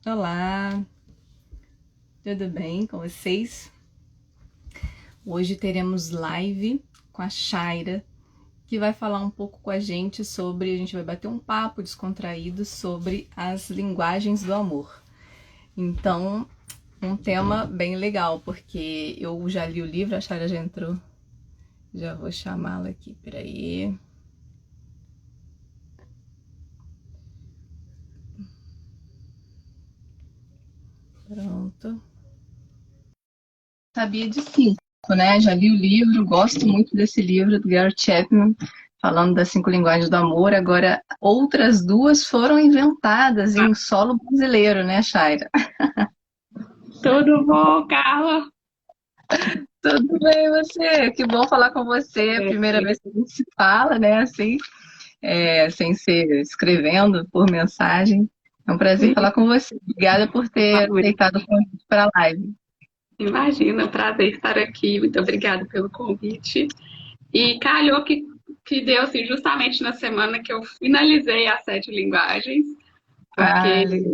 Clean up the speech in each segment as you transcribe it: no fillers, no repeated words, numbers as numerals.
Olá, tudo bem com vocês? Hoje teremos live com a Shaira, que vai falar um pouco com a gente sobre, a gente vai bater um papo descontraído sobre as linguagens do amor. Então, um tema bem legal, porque eu já li o livro, a Shaira já entrou, já vou chamá-la aqui, peraí. Pronto. Sabia de cinco, né? Já li o livro, gosto muito desse livro do Gary Chapman, falando das 5 linguagens do amor. Agora, outras duas foram inventadas em solo brasileiro, né, Shaira? Tudo bom, Carla? Tudo bem, você? Que bom falar com você. É a É, primeira vez que a gente se fala, né? Assim, sem ser escrevendo por mensagem. É um prazer falar com você. Obrigada por ter aceitado o convite para a live. Imagina, prazer estar aqui. Muito obrigada pelo convite. E calhou que deu assim, justamente na semana que eu finalizei as 7 linguagens, porque Ai,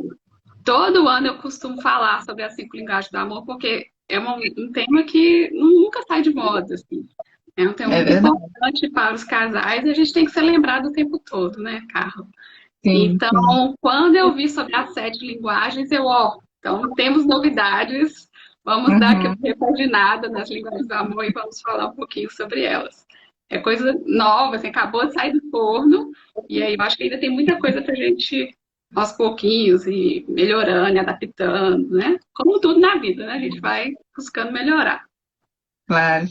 todo ano eu costumo falar sobre as 5 linguagens do amor, porque é um tema que nunca sai de moda, assim. É um tema é muito verdade. importante para os casais e a gente tem que ser lembrado o tempo todo, né, Carla? Sim, Então, sim. quando eu vi sobre as 7 linguagens, então temos novidades, vamos dar aqui uma Uhum. repaginada nas linguagens do amor e vamos falar um pouquinho sobre elas. É coisa nova, assim, acabou de sair do forno, e aí eu acho que ainda tem muita coisa para a gente, aos pouquinhos, e melhorando, e adaptando, né? Como tudo na vida, né? A gente vai buscando melhorar. Claro.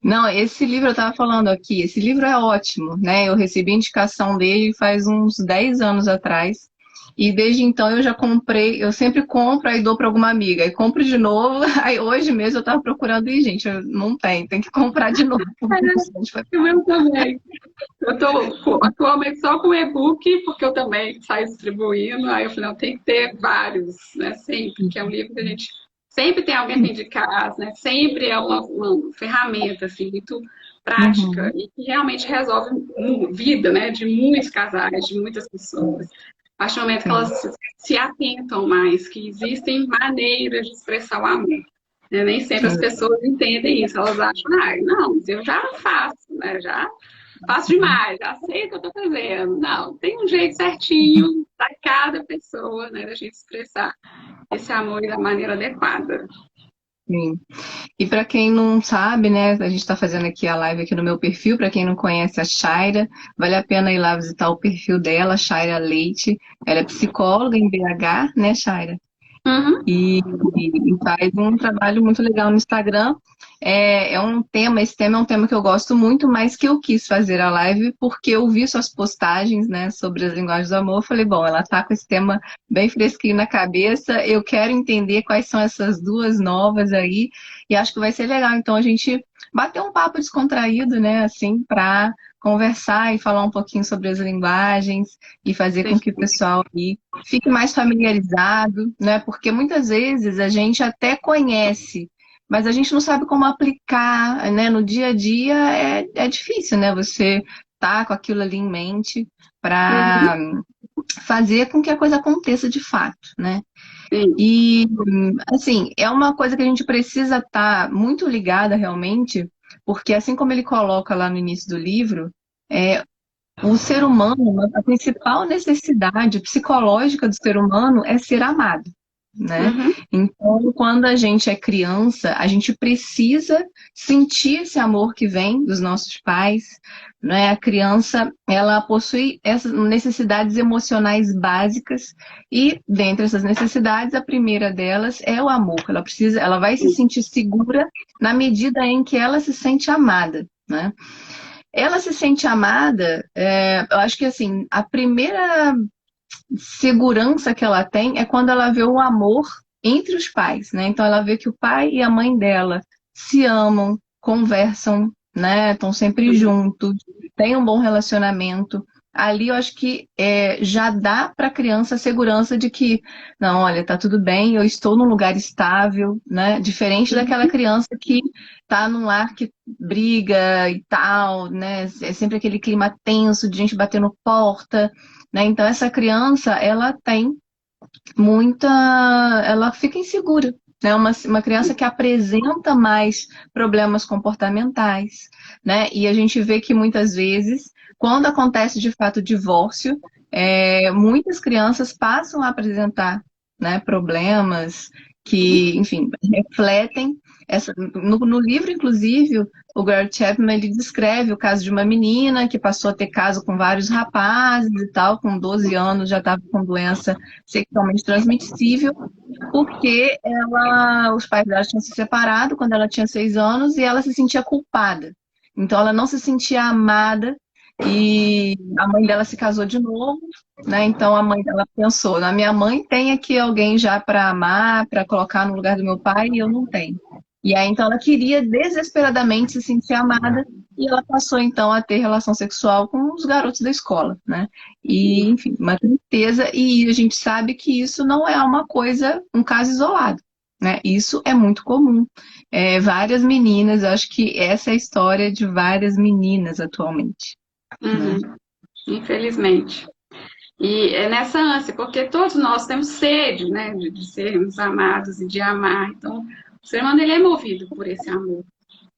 Não, esse livro eu estava falando aqui, esse livro é ótimo, né? Eu recebi indicação dele faz uns 10 anos atrás. E desde então eu já comprei, eu sempre compro, aí dou para alguma amiga, aí compro de novo, aí hoje mesmo eu estava procurando, e gente, não tem que comprar de novo. É, o meu também. Eu estou atualmente só com e-book, porque eu também saio distribuindo. Aí eu falei, não, tem que ter vários, né? Sempre, que é um livro que a gente sempre tem alguém para indicar, né? Sempre é uma ferramenta assim, muito prática Uhum, e que realmente resolve vida, né? De muitos casais, de muitas pessoas. A partir do momento que elas sim. se atentam mais, que existem maneiras de expressar o amor. Né? Nem sempre as Sim. pessoas entendem isso, elas acham, ah, não, eu já faço, né? Já faço demais, já sei o que eu estou fazendo. Não, tem um jeito certinho para cada pessoa, né, da gente expressar esse amor da maneira adequada. Sim. E para quem não sabe, né, a gente está fazendo aqui a live aqui no meu perfil, para quem não conhece a Shaira, vale a pena ir lá visitar o perfil dela, Shaira Leite. Ela é psicóloga em BH, né, Shaira? Uhum. E faz um trabalho muito legal no Instagram. Esse tema é um tema que eu gosto muito, mas que eu quis fazer a live porque eu vi suas postagens, né, sobre as linguagens do amor. Eu falei, bom, ela tá com esse tema bem fresquinho na cabeça, eu quero entender quais são essas duas novas aí, e acho que vai ser legal, então, a gente bater um papo descontraído, né, assim, para conversar e falar um pouquinho sobre as linguagens e fazer com que o pessoal aí fique mais familiarizado, né? Porque muitas vezes a gente até conhece, mas a gente não sabe como aplicar, né? No dia a dia é difícil, né? Você tá com aquilo ali em mente Uhum. para fazer com que a coisa aconteça de fato, né? Sim. E, assim, é uma coisa que a gente precisa estar muito ligada realmente, porque assim como ele coloca lá no início do livro, é, o ser humano, a principal necessidade psicológica do ser humano é ser amado, né? Uhum. Então, quando a gente é criança, a gente precisa sentir esse amor que vem dos nossos pais, né? A criança, ela possui essas necessidades emocionais básicas e, dentre essas necessidades, a primeira delas é o amor. Ela vai se sentir segura na medida em que ela se sente amada, né? Ela se sente amada, eu acho que assim, a primeira segurança que ela tem é quando ela vê o amor entre os pais, né? Então ela vê que o pai e a mãe dela se amam, conversam, né? Estão sempre Uhum. juntos, têm um bom relacionamento. Ali eu acho que já dá para a criança a segurança de que, não, olha, tá tudo bem, eu estou num lugar estável, né? Diferente daquela criança que tá num lar que briga e tal, né? É sempre aquele clima tenso de gente batendo porta, né? Então, essa criança, ela tem muita, ela fica insegura, né? Uma criança que apresenta mais problemas comportamentais, né? E a gente vê que muitas vezes, quando acontece de fato o divórcio, muitas crianças passam a apresentar, né, problemas que, enfim, refletem no livro, inclusive, o Gary Chapman ele descreve o caso de uma menina que passou a ter caso com vários rapazes e tal, com 12 anos já estava com doença sexualmente transmissível, porque os pais dela tinham se separado quando ela tinha 6 anos e ela se sentia culpada. Então ela não se sentia amada e a mãe dela se casou de novo, né? Então a mãe dela pensou, na minha mãe tem aqui alguém já para amar, para colocar no lugar do meu pai e eu não tenho. E aí então ela queria desesperadamente se sentir amada e ela passou então a ter relação sexual com os garotos da escola, né? E, enfim, uma tristeza, e a gente sabe que isso não é uma coisa, um caso isolado, né? Isso é muito comum. Várias meninas, eu acho que essa é a história de várias meninas atualmente, né? Uhum. Infelizmente. E é nessa ânsia, porque todos nós temos sede, né, de sermos amados e de amar. Então, o ser humano ele é movido por esse amor.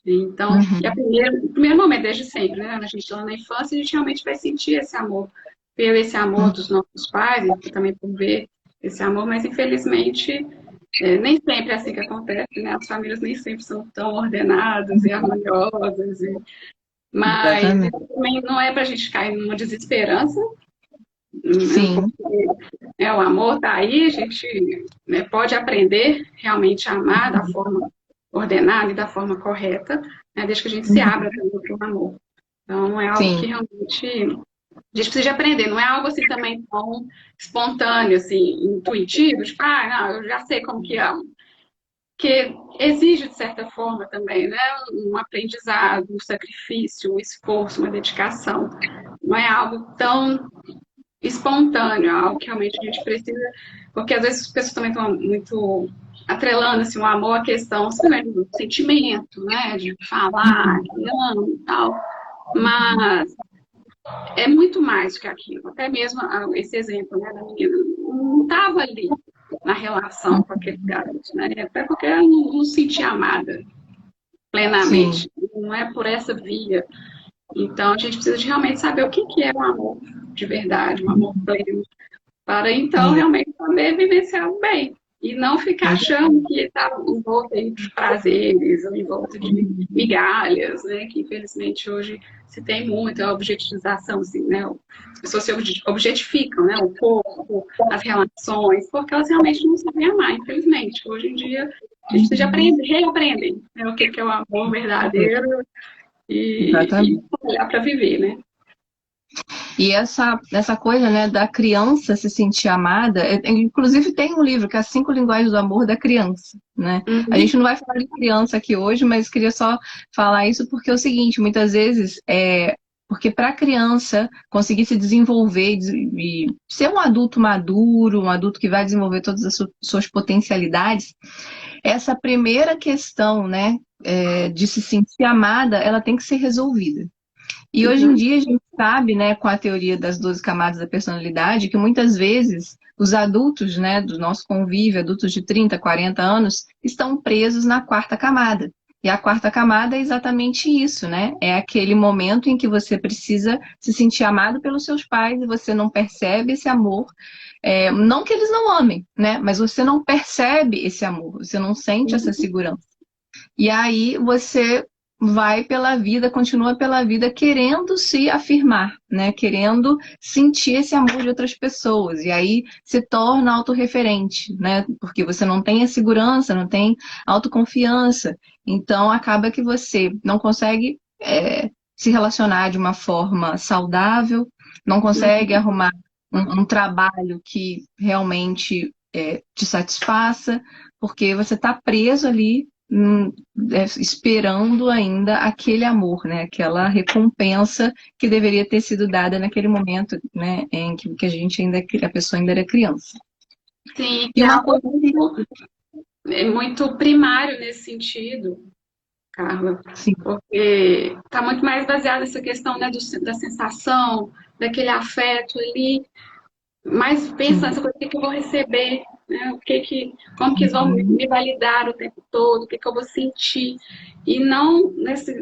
Então, e Uhum. o primeiro momento, desde sempre, né, a gente está na infância, a gente realmente vai sentir esse amor, ver esse amor dos nossos pais, e também por ver esse amor, mas infelizmente nem sempre é assim que acontece, né? As famílias nem sempre são tão ordenadas e harmoniosas, mas Exatamente. isso também não é para a gente cair numa desesperança, né? Sim. O amor está aí, a gente, né, pode aprender realmente a amar da forma ordenada e da forma correta, né, desde que a gente se abra também para o amor. Então, é algo que Sim. realmente a gente precisa aprender, não é algo assim também tão espontâneo, assim, intuitivo, tipo, não, eu já sei como que amo. Que exige, de certa forma, também, né, um aprendizado, um sacrifício, um esforço, uma dedicação. Não é algo tão espontâneo, algo que realmente a gente precisa, porque às vezes as pessoas também estão muito atrelando assim, o amor à questão simplesmente do sentimento, né, de falar que amo e tal, mas é muito mais que aquilo. Até mesmo esse exemplo, né, da menina não estava ali na relação com aquele garoto, né, até porque ela não se sentia amada Sim. plenamente, não é por essa via. Então a gente precisa de realmente saber o que que é o amor de verdade, um amor pleno, para então Sim. realmente poder vivenciar bem. E não ficar achando que está envolto aí de prazeres, ou envolto de migalhas, né? Que infelizmente hoje se tem muito a objetização, assim, né? As pessoas se objetificam, né? O corpo, as relações, porque elas realmente não sabem amar, infelizmente. Hoje em dia a gente precisa aprender, reaprender, né? O que é o amor verdadeiro e Exatamente. olhar para viver, né? E essa coisa, né, da criança se sentir amada, inclusive tem um livro que é As Cinco Linguagens do Amor da Criança, né? A gente Uhum. não vai falar de criança aqui hoje, mas queria só falar isso porque é o seguinte, muitas vezes porque para a criança conseguir se desenvolver e ser um adulto maduro, um adulto que vai desenvolver todas as suas potencialidades, essa primeira questão, né, de se sentir amada, ela tem que ser resolvida. E hoje em Uhum. dia a gente sabe, né, com a teoria das 12 camadas da personalidade, que muitas vezes os adultos, né, do nosso convívio, adultos de 30, 40 anos, estão presos na quarta camada. E a quarta camada é exatamente isso, né? É aquele momento em que você precisa se sentir amado pelos seus pais e você não percebe esse amor. Não que eles não amem, né? Mas você não percebe esse amor, você não sente essa segurança. E aí você vai pela vida, continua pela vida querendo se afirmar, né? Querendo sentir esse amor de outras pessoas. E aí se torna autorreferente, né? Porque você não tem a segurança, não tem autoconfiança. Então acaba que você não consegue se relacionar de uma forma saudável, não consegue Uhum. arrumar um trabalho que realmente te satisfaça, porque você está preso ali esperando ainda aquele amor, né? Aquela recompensa que deveria ter sido dada naquele momento, né? Em que a gente ainda, a pessoa ainda era criança. Sim, E que é uma algo coisa que, muito primário nesse sentido, Carla, sim, porque está muito mais baseado nessa questão, né, da sensação, daquele afeto ali. mais pensa sim. nessa coisa, o que que eu vou receber, né? Como que eles vão me validar o tempo todo, o que que eu vou sentir. E não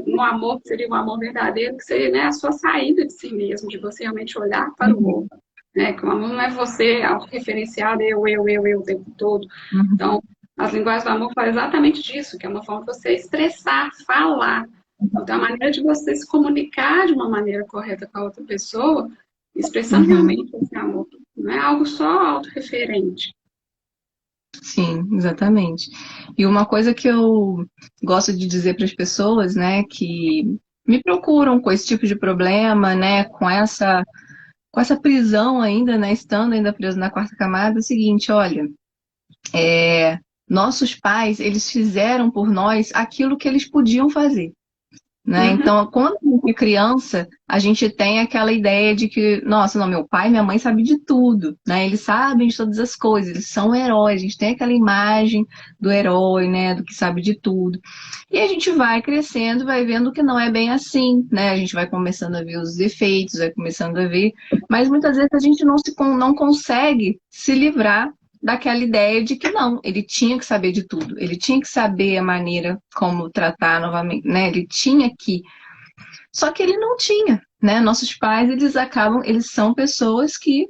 no amor, que seria um amor verdadeiro, que seria, né, a sua saída de si mesmo, de você realmente olhar para o Uhum, outro. Né? Que o amor não é você autorreferenciado, eu o tempo todo. uhum, Então, as linguagens do amor falam exatamente disso, que é uma forma de você expressar, falar. Então, a maneira de você se comunicar de uma maneira correta com a outra pessoa, expressando uhum. realmente esse amor. Não é algo só autorreferente. Sim, exatamente. E uma coisa que eu gosto de dizer para as pessoas, né, que me procuram com esse tipo de problema, né, com essa prisão ainda, né, estando ainda preso na quarta camada, é o seguinte, olha, nossos pais, eles fizeram por nós aquilo que eles podiam fazer. Né? Uhum. Então, quando a gente é criança, a gente tem aquela ideia de que, nossa, não, meu pai e minha mãe sabem de tudo, né? Eles sabem de todas as coisas, eles são heróis, a gente tem aquela imagem do herói, né? Do que sabe de tudo. E a gente vai crescendo, vai vendo que não é bem assim, né? A gente vai começando a ver os defeitos, vai começando a ver, mas muitas vezes a gente não consegue se livrar daquela ideia de que não, ele tinha que saber de tudo, ele tinha que saber a maneira como tratar novamente, né? Ele tinha que. Só que ele não tinha, né? Nossos pais, eles são pessoas que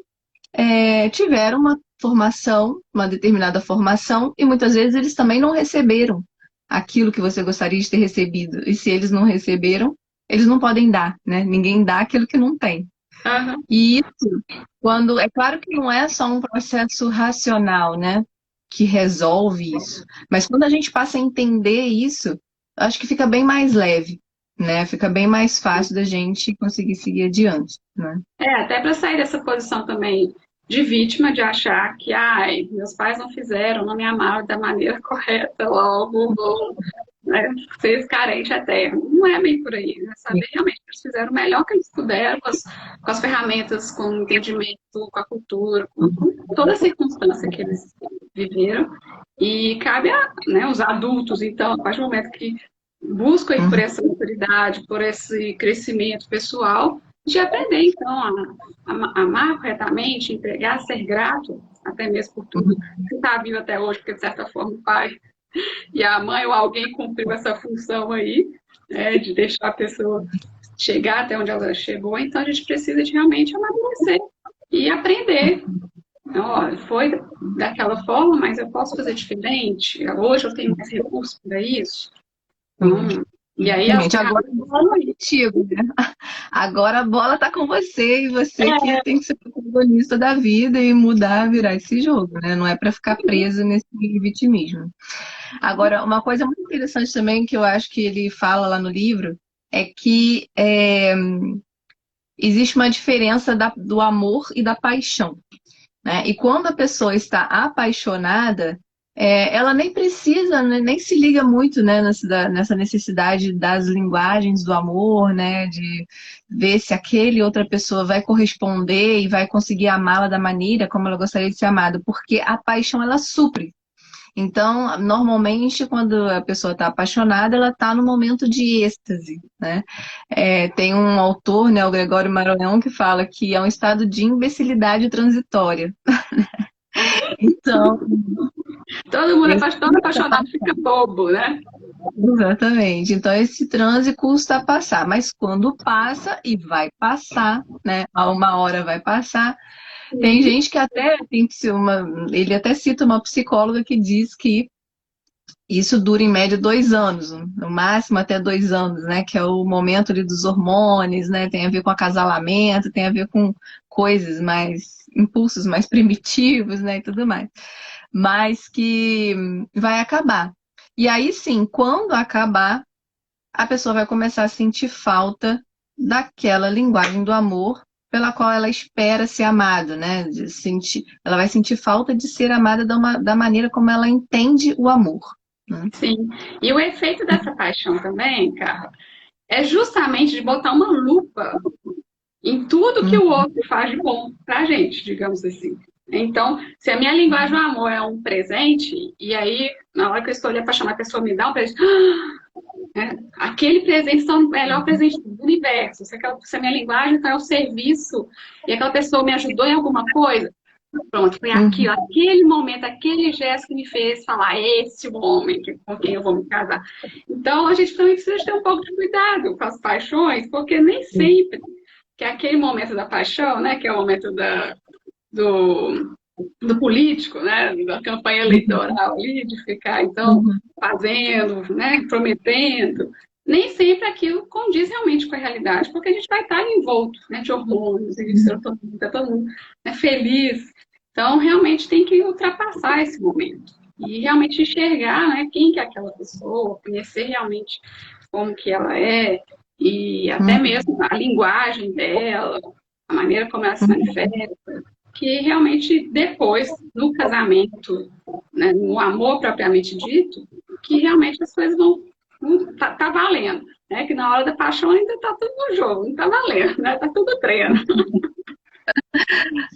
tiveram uma formação, uma determinada formação, e muitas vezes eles também não receberam aquilo que você gostaria de ter recebido. E se eles não receberam, eles não podem dar, né? Ninguém dá aquilo que não tem. Uhum. E isso, quando é claro que não é só um processo racional, né, que resolve isso, mas quando a gente passa a entender isso, acho que fica bem mais leve, né? Fica bem mais fácil da gente conseguir seguir adiante, né? Até para sair dessa posição também de vítima, de achar que, ai, meus pais não fizeram, não me amaram da maneira correta, logo vou, né, ser carente eterno. Não é bem por aí, né? Saber realmente que eles fizeram o melhor que eles puderam com as ferramentas, com o entendimento, com a cultura, com toda a circunstância que eles viveram. E cabe a, né, os adultos, então, a partir do momento que buscam aí por Uhum, essa maturidade, por esse crescimento pessoal, de aprender, então, a amar corretamente, entregar, ser grato, até mesmo por tudo uhum, que está vivo até hoje, porque, de certa forma, o pai e a mãe ou alguém cumpriu essa função aí, né, de deixar a pessoa chegar até onde ela chegou, então a gente precisa de realmente amadurecer e aprender. Então, ó, foi daquela forma, mas eu posso fazer diferente. Hoje eu tenho mais recursos para isso. sim. Então, e aí as Exatamente. Agora a ferramentas bola estão tá aí. contigo, né? Agora a bola tá com você e você que tem que ser protagonista da vida e mudar, virar esse jogo, né? Não é para ficar preso nesse vitimismo. Agora, uma coisa muito interessante também que eu acho que ele fala lá no livro é que existe uma diferença do amor e da paixão, né? E quando a pessoa está apaixonada, ela nem precisa, né, nem se liga muito, né, nessa necessidade das linguagens do amor, né, de ver se aquele outra pessoa vai corresponder e vai conseguir amá-la da maneira como ela gostaria de ser amada, porque a paixão ela supre. Então, normalmente, quando a pessoa está apaixonada, ela está no momento de êxtase, né? Tem um autor, né, o Gregório Maranhão, que fala que é um estado de imbecilidade transitória. Então, Todo mundo, esse todo apaixonado fica bobo, né? exatamente. Então, esse transe custa passar, mas quando passa, e vai passar, né? A uma hora vai passar. Tem Uhum. gente que até ele até cita uma psicóloga que diz que isso dura em média 2 anos, no máximo até 2 anos, né? Que é o momento ali dos hormônios, né? Tem a ver com acasalamento, tem a ver com coisas mais, impulsos mais primitivos, né? E tudo mais. Mas que vai acabar. E aí sim, quando acabar, a pessoa vai começar a sentir falta daquela linguagem do amor pela qual ela espera ser amada, né? Ela vai sentir falta de ser amada da maneira como ela entende o amor, né? Sim. E o efeito dessa paixão também, cara, é justamente de botar uma lupa em tudo que o Uhum, outro faz de bom pra gente, digamos assim. Então, se a minha linguagem do amor é um presente, e aí, na hora que eu estou ali apaixonada, a pessoa me dá um presente, né? Aquele presente é o melhor presente do universo. Se a minha linguagem então, é o serviço, e aquela pessoa me ajudou em alguma coisa, Pronto, foi Uhum. aquilo, aquele momento, aquele gesto que me fez falar, esse homem com quem eu vou me casar. Então, a gente também precisa ter um pouco de cuidado com as paixões, porque nem sempre que é aquele momento da paixão, né, que é o momento do, do político, né, da campanha eleitoral ali, de ficar, então, Uhum. fazendo, né, prometendo, nem sempre aquilo condiz realmente com a realidade, porque a gente vai estar envolto, né, de hormônios, e de serotonina, está todo mundo, né, feliz. Então, realmente tem que ultrapassar esse momento e realmente enxergar, né, quem que é aquela pessoa, conhecer realmente como que ela é e até Uhum. mesmo a linguagem dela, a maneira como ela se Uhum. manifesta, que realmente depois, no casamento, né, no amor propriamente dito, que realmente as coisas vão tá valendo, né? Que na hora da paixão ainda tá tudo no jogo, não tá valendo, né? Tá tudo treino.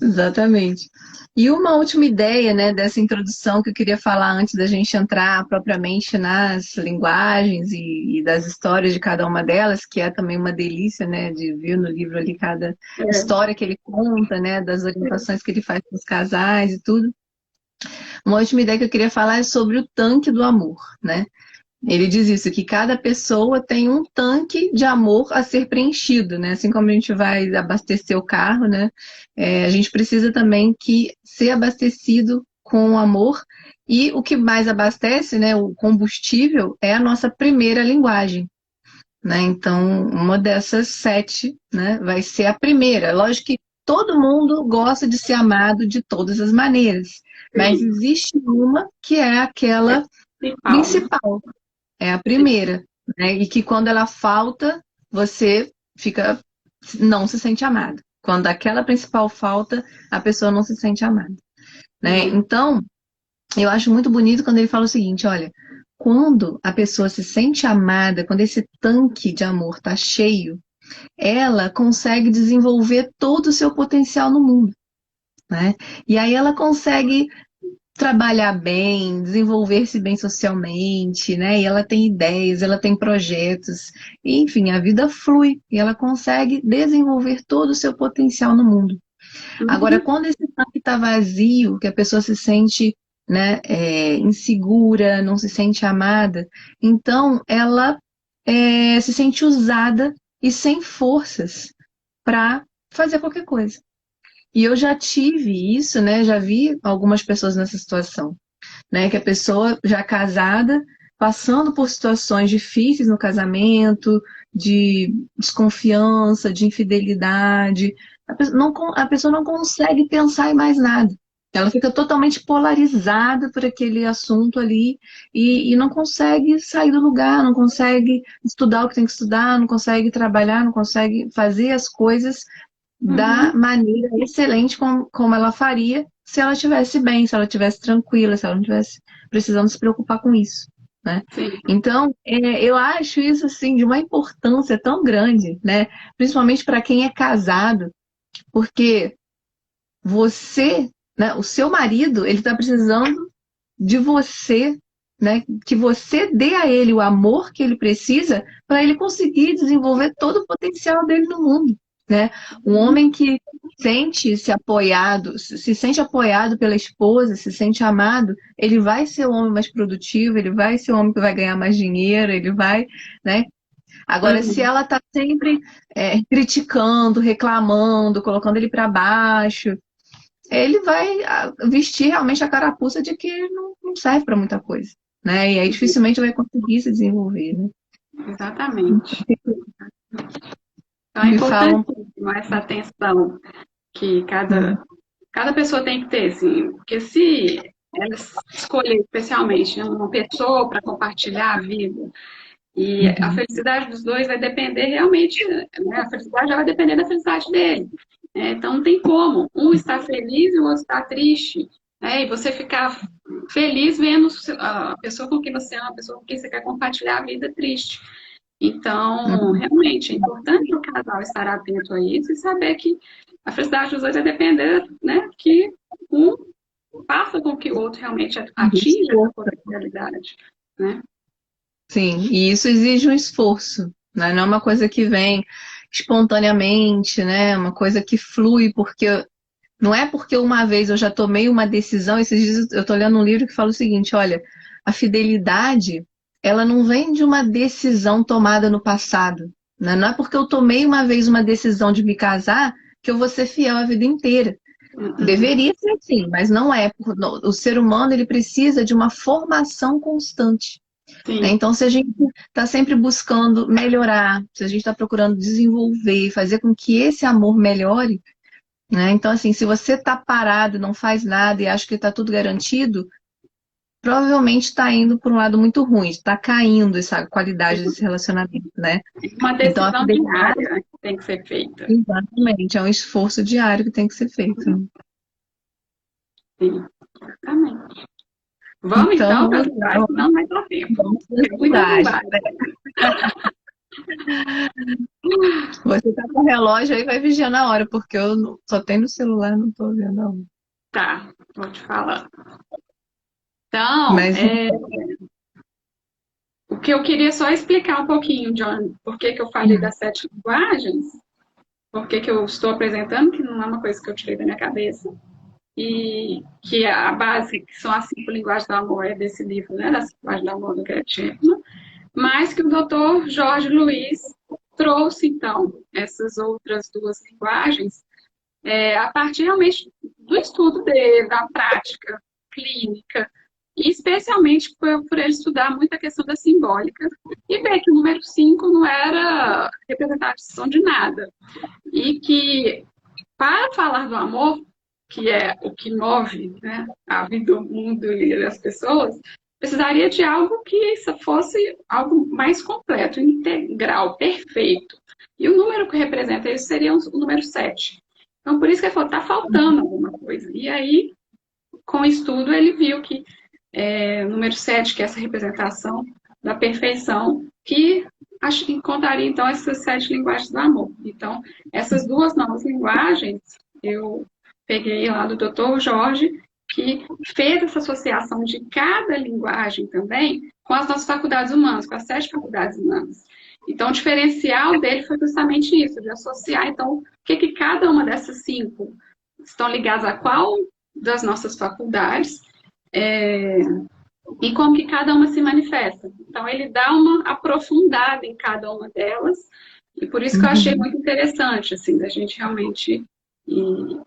Exatamente. E uma última ideia, né, dessa introdução que eu queria falar antes da gente entrar propriamente nas linguagens e das histórias de cada uma delas, que é também uma delícia, né, de ver no livro ali cada É. história que ele conta, né, das orientações que ele faz para os casais e tudo. Uma última ideia que eu queria falar é sobre o tanque do amor, né? Ele diz isso, que cada pessoa tem um tanque de amor a ser preenchido, né? Assim como a gente vai abastecer o carro, né? A gente precisa também que ser abastecido com amor. E o que mais abastece, né? O combustível é a nossa primeira linguagem, né? Então, uma dessas 7, né? Vai ser a primeira. Lógico que todo mundo gosta de ser amado de todas as maneiras, mas Sim, existe uma que é aquela principal, né? principal, é a Sim. primeira, né? E que quando ela falta, você fica, não se sente amado. Quando aquela principal falta, a pessoa não se sente amada, né? Muito. Então, eu acho muito bonito quando ele fala o seguinte, olha, quando a pessoa se sente amada, quando esse tanque de amor está cheio, ela consegue desenvolver todo o seu potencial no mundo, né? E aí ela consegue trabalhar bem, desenvolver-se bem socialmente, né? E ela tem ideias, ela tem projetos, e, enfim, a vida flui e ela consegue desenvolver todo o seu potencial no mundo. Agora, Uhum. quando esse tanque está vazio, que a pessoa se sente, né, insegura, não se sente amada, então ela se sente usada e sem forças para fazer qualquer coisa. E eu já tive isso, né? Já vi algumas pessoas nessa situação, né? Que a pessoa já casada, passando por situações difíceis no casamento, de desconfiança, de infidelidade, a pessoa não consegue pensar em mais nada. Ela fica totalmente polarizada por aquele assunto ali e não consegue sair do lugar, não consegue estudar o que tem que estudar, não consegue trabalhar, não consegue fazer as coisas da Uhum. maneira excelente como ela faria se ela estivesse bem, se ela estivesse tranquila, se ela não estivesse precisando se preocupar com isso, né? Sim. Então, eu acho isso assim de uma importância tão grande, né? Principalmente para quem é casado, porque você, né, o seu marido, ele está precisando de você, né? Que você dê a ele o amor que ele precisa para ele conseguir desenvolver todo o potencial dele no mundo, né? Um Uhum. homem que sente-se apoiado, se sente apoiado pela esposa, se sente amado, ele vai ser o homem mais produtivo, ele vai ser o homem que vai ganhar mais dinheiro, ele vai, né? Agora, se Uhum. ela está sempre criticando, reclamando, colocando ele para baixo, ele vai vestir realmente a carapuça de que não serve para muita coisa, né? E aí dificilmente vai conseguir se desenvolver, né? Exatamente. Então é Me falam. importantíssimo essa atenção que cada pessoa tem que ter, assim, porque se ela escolher especialmente, né, uma pessoa para compartilhar a vida, e a Uhum, felicidade dos dois vai depender realmente, né, a felicidade já vai depender da felicidade dele. Né? Então não tem como um estar feliz e o outro estar triste. Né? E você ficar feliz vendo a pessoa com quem você ama, a pessoa com quem você quer compartilhar a vida triste. Então, uhum, realmente, é importante o casal estar atento a isso e saber que a felicidade dos dois vai depender, né, que um faça com que o outro realmente atinja essa uhum. potencialidade, né? Sim, e isso exige um esforço, né? Não é uma coisa que vem espontaneamente, né? É uma coisa que flui, porque Não é porque uma vez eu já tomei uma decisão, esses dias eu estou lendo um livro que fala o seguinte, olha, a fidelidade, ela não vem de uma decisão tomada no passado, né? Não é porque eu tomei uma vez uma decisão de me casar que eu vou ser fiel a vida inteira. Uhum. Deveria ser assim, mas não é. O ser humano, ele precisa de uma formação constante, né? Sim. Então, se a gente está sempre buscando melhorar, se a gente está procurando desenvolver, fazer com que esse amor melhore, né? Então, assim, se você está parado, não faz nada e acha que está tudo garantido, provavelmente está indo por um lado muito ruim, está caindo essa qualidade desse relacionamento, né? Uma Então, a decisão fidelidade, diária, né, que tem que ser feita. exatamente, é um esforço diário que tem que ser feito, né? Sim, exatamente. Vamos Então, então para vamos as lá, linguagens, não vai dar tempo. vamos para as É muita linguagens. linguagem. Você está com o relógio aí, vai vigiando a hora, porque eu só tenho no celular, não estou vendo a hora. Tá, vou te falar. Então, Mas, o que eu queria só explicar um pouquinho, John, por que que eu falei das 7 linguagens, por que que eu estou apresentando, que não é uma coisa que eu tirei da minha cabeça, e que a base, que são as 5 linguagens do amor, é desse livro, né, das 5 linguagens do amor do Gary Chapman, mas que o doutor Jorge Luiz trouxe, então, essas outras 2 linguagens, a partir realmente do estudo dele, da prática clínica, e especialmente por ele estudar muito a questão da simbólica, e ver que o número 5 não era representação de nada, e que, para falar do amor, que é o que move, né, a vida, o mundo e as pessoas, precisaria de algo que isso fosse algo mais completo, integral, perfeito. E o número que representa isso seria o número 7. Então, por isso que ele falou, está faltando alguma coisa. E aí, com o estudo, ele viu que o número 7, que é essa representação da perfeição, que encontraria, então, essas 7 linguagens do amor. Então, essas 2 novas linguagens, eu peguei lá do Dr. Jorge, que fez essa associação de cada linguagem também com as nossas faculdades humanas, com as 7 faculdades humanas. Então, o diferencial dele foi justamente isso, de associar, então, o que cada uma dessas 5 estão ligadas a qual das nossas faculdades, e como que cada uma se manifesta. Então, ele dá uma aprofundada em cada uma delas, e por isso que eu achei muito interessante, assim, da gente realmente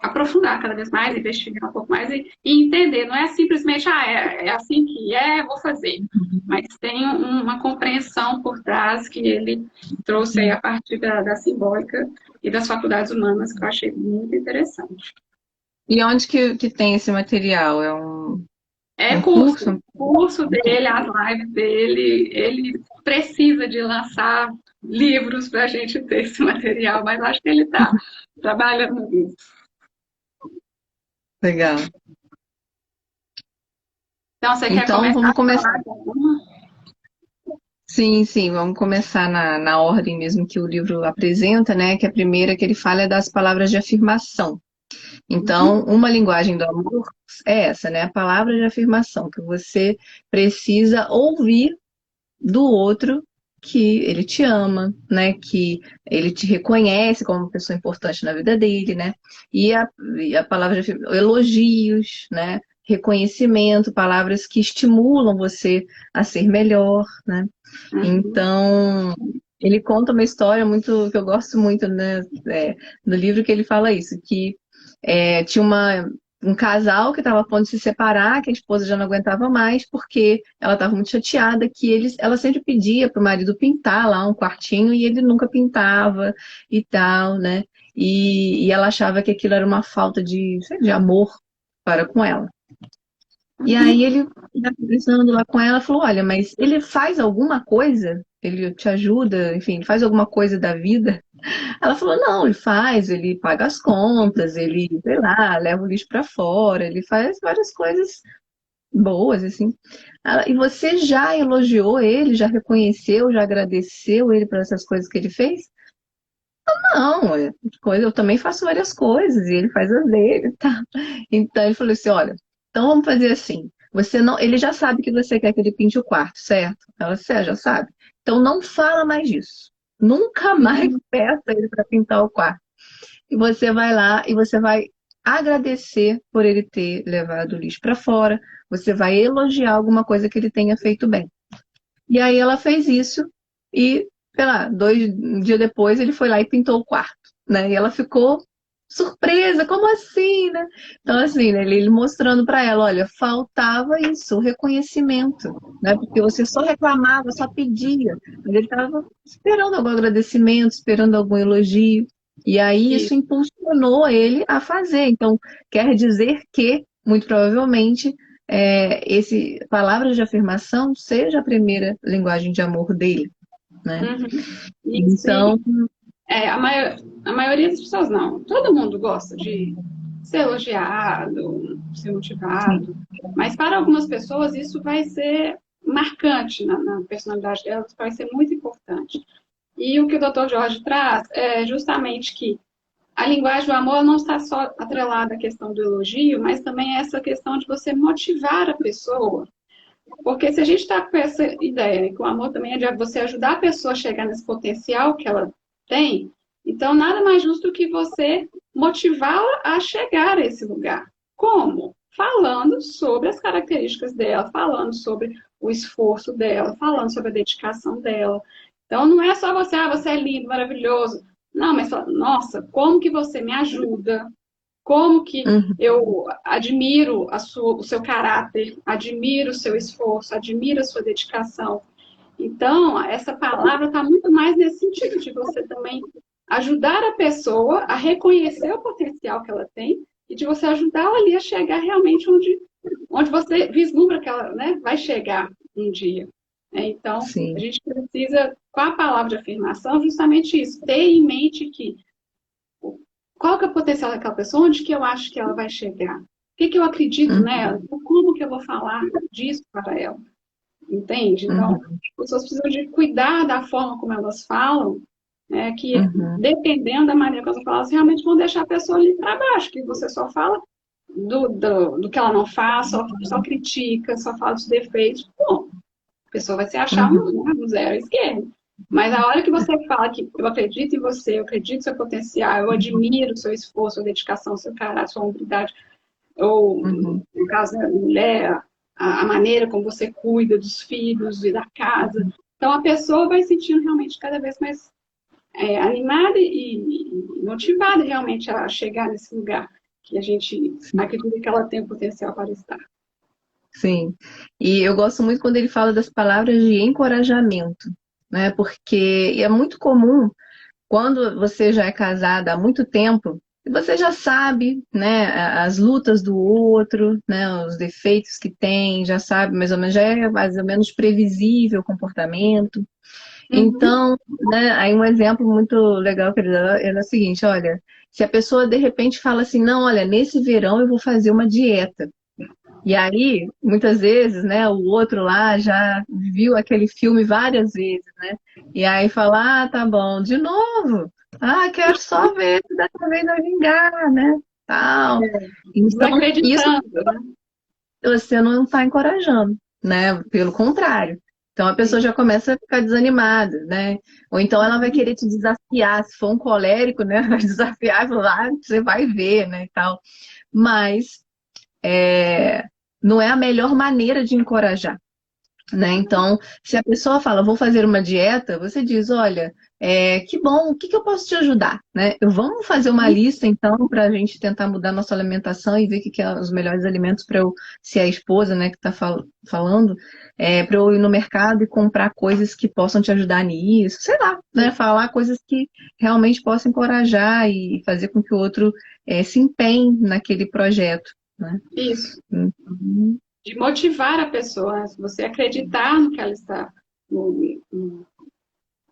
aprofundar cada vez mais, investigar um pouco mais e entender. Não é simplesmente, é assim que vou fazer. Mas tem uma compreensão por trás que ele trouxe aí a partir da simbólica e das faculdades humanas, que eu achei muito interessante. e onde que tem esse material? É É um curso. curso? O curso dele, as lives dele, ele precisa de lançar livros para a gente ter esse material, mas acho que ele está trabalhando nisso. Legal. Então, você quer Então, começar vamos a começar. falar de alguma? Sim, sim, vamos começar na ordem mesmo que o livro apresenta, né? Que a primeira que ele fala é das palavras de afirmação. Então, Uhum. uma linguagem do amor é essa, né? A palavra de afirmação, que você precisa ouvir do outro que ele te ama, né? Que ele te reconhece como uma pessoa importante na vida dele, né? E a palavra de elogios, né? Reconhecimento, palavras que estimulam você a ser melhor, né? Uhum. Então, ele conta uma história muito que eu gosto muito, né? No livro que ele fala isso, que tinha um casal que estava a ponto de se separar, que a esposa já não aguentava mais, porque ela estava muito chateada, que ela sempre pedia para o marido pintar lá um quartinho e ele nunca pintava e tal, né? E ela achava que aquilo era uma falta de amor para com ela. E aí Uhum. ele, conversando lá com ela, falou, olha, mas ele faz alguma coisa? Ele te ajuda, enfim, ele faz alguma coisa da vida? Ela falou, não, ele faz, ele paga as contas, ele, sei lá, leva o lixo para fora, ele faz várias coisas boas, assim. E você já elogiou ele, já reconheceu, já agradeceu ele por essas coisas que ele fez? Não, eu também faço várias coisas, e ele faz as dele, tá? Então ele falou assim, olha, então vamos fazer assim, você não, ele já sabe que você quer que ele pinte o quarto, certo? Ela disse, já sabe. Então não fala mais disso. Nunca mais Uhum. peça ele para pintar o quarto. E você vai lá e você vai agradecer por ele ter levado o lixo para fora, você vai elogiar alguma coisa que ele tenha feito bem. E aí ela fez isso e, sei lá, um dia depois ele foi lá e pintou o quarto, né? E ela ficou surpresa, como assim, né? Então, assim, né, ele mostrando para ela, olha, faltava isso, o reconhecimento, né? Porque você só reclamava, só pedia, mas ele estava esperando algum agradecimento, esperando algum elogio, e aí E, isso impulsionou ele a fazer. Então, quer dizer que, muito provavelmente, esse palavras de afirmação seja a primeira linguagem de amor dele, né? uhum. Então, A maioria das pessoas não. Todo mundo gosta de ser elogiado, ser sim. motivado. Mas para algumas pessoas isso vai ser marcante na personalidade delas, vai ser muito importante. E o que o Dr. Jorge traz é justamente que a linguagem do amor não está só atrelada à questão do elogio, mas também essa questão de você motivar a pessoa. Porque se a gente está com essa ideia, né, que o amor também é de você ajudar a pessoa a chegar nesse potencial que ela tem, então nada mais justo que você motivá-la a chegar a esse lugar. Como? Falando sobre as características dela, falando sobre o esforço dela, falando sobre a dedicação dela. Então não é só você, você é lindo, maravilhoso. Não, mas nossa, como que você me ajuda? Como que Uhum, eu admiro o seu caráter, admiro o seu esforço, admiro a sua dedicação. Então, essa palavra está muito mais nesse sentido de você também ajudar a pessoa a reconhecer o potencial que ela tem e de você ajudá-la ali a chegar realmente onde você vislumbra que ela, né, vai chegar um dia. Então, a sim. gente precisa, com a palavra de afirmação, justamente isso, ter em mente que qual que é o potencial daquela pessoa, onde que eu acho que ela vai chegar, o que que eu acredito Uhum, nela, como que eu vou falar disso para ela, entende? Então, uhum, as pessoas precisam de cuidar da forma como elas falam, né, que uhum, dependendo da maneira como elas falam, elas realmente vão deixar a pessoa ali para baixo, que você só fala do que ela não faz, só critica, só fala dos defeitos. Bom, a pessoa vai se achar uhum, um zero à esquerda. Mas a hora que você fala que eu acredito em você, eu acredito no seu potencial, eu admiro o seu esforço, a dedicação, o seu caráter, a sua humildade, ou, uhum, no caso da mulher, a maneira como você cuida dos filhos e da casa. Então, a pessoa vai se sentindo realmente cada vez mais animada e motivada realmente a chegar nesse lugar que a gente acredita que ela tem o potencial para estar. sim. E eu gosto muito quando ele fala das palavras de encorajamento, né? Porque é muito comum quando você já é casada há muito tempo, você já sabe, né, as lutas do outro, né, os defeitos que tem, já sabe mais ou menos, já é mais ou menos previsível o comportamento. Uhum. Então, né, aí um exemplo muito legal que ele dá é o seguinte, olha, se a pessoa de repente fala assim, não, olha, nesse verão eu vou fazer uma dieta. E aí, muitas vezes, né, o outro lá já viu aquele filme várias vezes, né? E aí fala, ah, tá bom, de novo. Ah, quero só ver se dessa vez vai vingar, né? Tal. Então, isso Desacreditando, né? você não está encorajando, né? Pelo contrário. Então a pessoa Sim. já começa a ficar desanimada, né? Ou então ela vai querer te desafiar, se for um colérico, né? Vai desafiar e falar, ah, você vai ver, né? E tal. Mas não é a melhor maneira de encorajar, né? Então, se a pessoa fala, vou fazer uma dieta, você diz, olha, que bom, o que que eu posso te ajudar, né? Vamos fazer uma lista, então, para a gente tentar mudar nossa alimentação e ver o que que é os melhores alimentos para eu, se é a esposa, né, que está falando, para eu ir no mercado e comprar coisas que possam te ajudar nisso, sei lá, né? Falar coisas que realmente possam encorajar e fazer com que o outro se empenhe naquele projeto, né? Isso. Então, De motivar a pessoa, né? Se você acreditar no que ela está, no,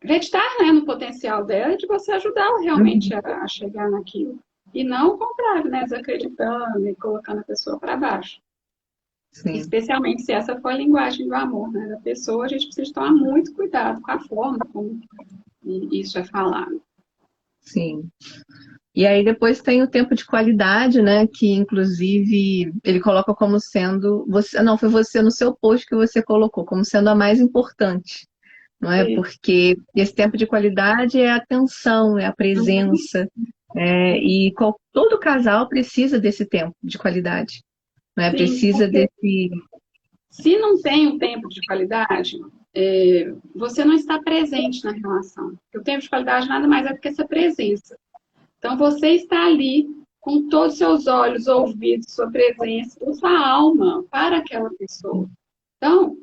acreditar, né, no potencial dela e de você ajudá-la realmente uhum, a chegar naquilo. E não o contrário, né, desacreditando e colocando a pessoa para baixo. sim. Especialmente se essa for a linguagem do amor, né, da pessoa, a gente precisa tomar muito cuidado com a forma como isso é falado. Sim. E aí depois tem o tempo de qualidade, né? Que inclusive ele coloca como sendo você, não, foi você no seu post que você colocou como sendo a mais importante, não é? E, Porque esse tempo de qualidade é a atenção, é a uhum, presença, Todo casal precisa desse tempo de qualidade, né? Sim, Precisa porque desse... se não tem um tempo de qualidade, você não está presente na relação. O tempo de qualidade nada mais é do que essa presença. Então, você está ali com todos os seus olhos, ouvidos, sua presença, toda sua alma para aquela pessoa. Então,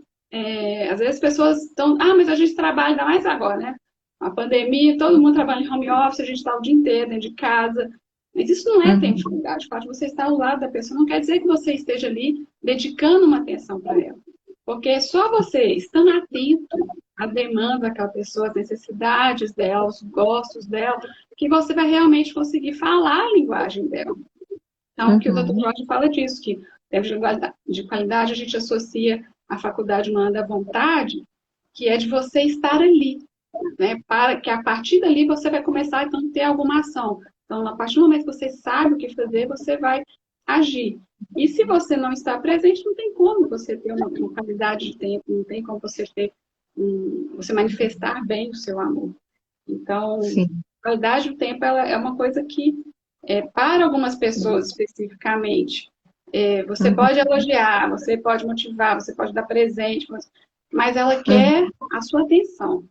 às vezes as pessoas estão. Ah, mas a gente trabalha, ainda mais agora, né? A pandemia, todo mundo trabalha em home office, a gente está o dia inteiro dentro de casa. Mas isso não é tempo de Uhum, qualidade. O fato de você estar ao lado da pessoa não quer dizer que você esteja ali dedicando uma atenção para ela. Porque é só você estando atento às demandas daquela pessoa, às necessidades dela, aos gostos dela, que você vai realmente conseguir falar a linguagem dela. Então, o que o Dr. uhum, Jorge fala disso, que tempo de qualidade a gente associa à faculdade humana da vontade, que é de você estar ali, né? Para que a partir dali você vai começar então, a ter alguma ação. Então, a partir do momento que você sabe o que fazer, você vai agir. E se você não está presente, não tem como você ter uma qualidade de tempo, não tem como você ter você manifestar bem o seu amor. Então, sim. a qualidade do tempo ela é uma coisa que, para algumas pessoas especificamente, você Uhum, pode elogiar, você pode motivar, você pode dar presente, mas ela uhum, quer a sua atenção.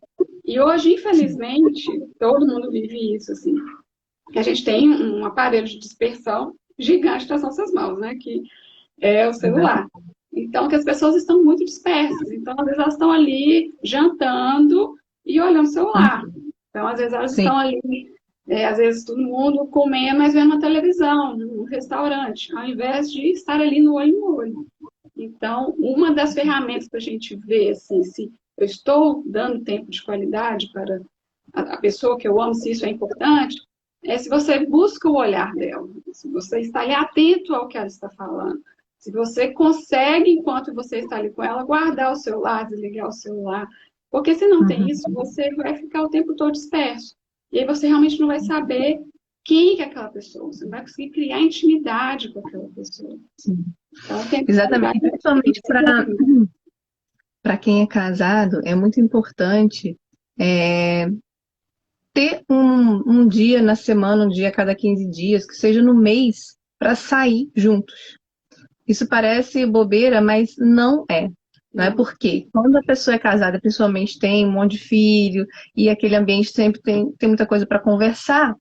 E hoje, sim. infelizmente, todo mundo vive isso, assim, que a gente tem um aparelho de dispersão gigante nas nossas mãos, né? Que é o celular. Exato. Então, que as pessoas estão muito dispersas. Então, às vezes, elas estão ali jantando e olhando o celular. Uhum, Então, às vezes, elas sim. estão ali, às vezes, todo mundo comendo, mas vendo uma televisão, num restaurante, ao invés de estar ali no olho no olho. Então, uma das ferramentas para a gente ver assim, se eu estou dando tempo de qualidade para a pessoa que eu amo, se isso é importante, é se você busca o olhar dela, se você está ali atento ao que ela está falando, se você consegue, enquanto você está ali com ela, guardar o celular, desligar o celular, porque se não tem Uhum, isso, você vai ficar o tempo todo disperso. E aí você realmente não vai saber quem que é aquela pessoa, você não vai conseguir criar intimidade com aquela pessoa. sim. Então, o tempo de Exatamente. qualidade E principalmente para quem é casado, é muito importante é, ter um dia na semana, um dia a cada 15 dias, que seja no mês, para sair juntos. Isso parece bobeira, mas não é. Não é não. porque quando a pessoa é casada, principalmente tem um monte de filho, e aquele ambiente sempre tem muita coisa para conversar,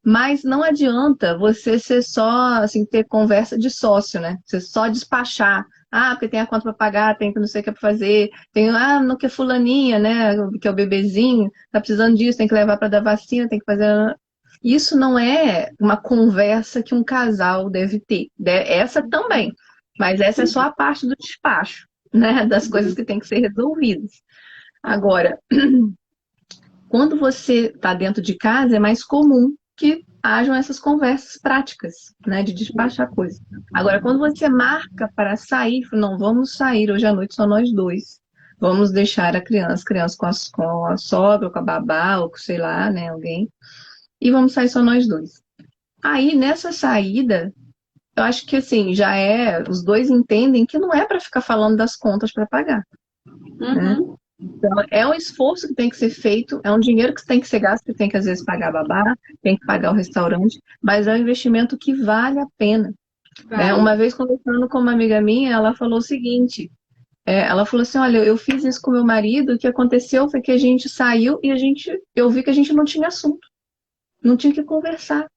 mas não adianta você ser só, assim, ter conversa de sócio, né? Você só despachar. Ah, porque tem a conta para pagar, tem que não sei o que para fazer, tem, não que é fulaninha, né? Que é o bebezinho, tá precisando disso, tem que levar para dar vacina, tem que fazer. Isso não é uma conversa que um casal deve ter. Essa também. Mas essa é só a parte do despacho, né? Das coisas que têm que ser resolvidas. Agora, quando você está dentro de casa, é mais comum que hajam essas conversas práticas, né? De despachar coisas. Agora, quando você marca para sair, não, vamos sair hoje à noite só nós dois. Vamos deixar criança com a sogra, com a babá, ou com, sei lá, né, alguém. E vamos sair só nós dois. Aí, nessa saída, eu acho que assim, os dois entendem que não é para ficar falando das contas para pagar, né? Uhum. Então, é um esforço que tem que ser feito, é um dinheiro que tem que ser gasto, que tem que às vezes pagar babá, tem que pagar o restaurante, mas é um investimento que vale a pena, né? Vale. Uma vez conversando com uma amiga minha, ela falou o seguinte, ela falou assim, olha, eu fiz isso com meu marido, o que aconteceu foi que a gente saiu e eu vi que a gente não tinha assunto, não tinha que conversar,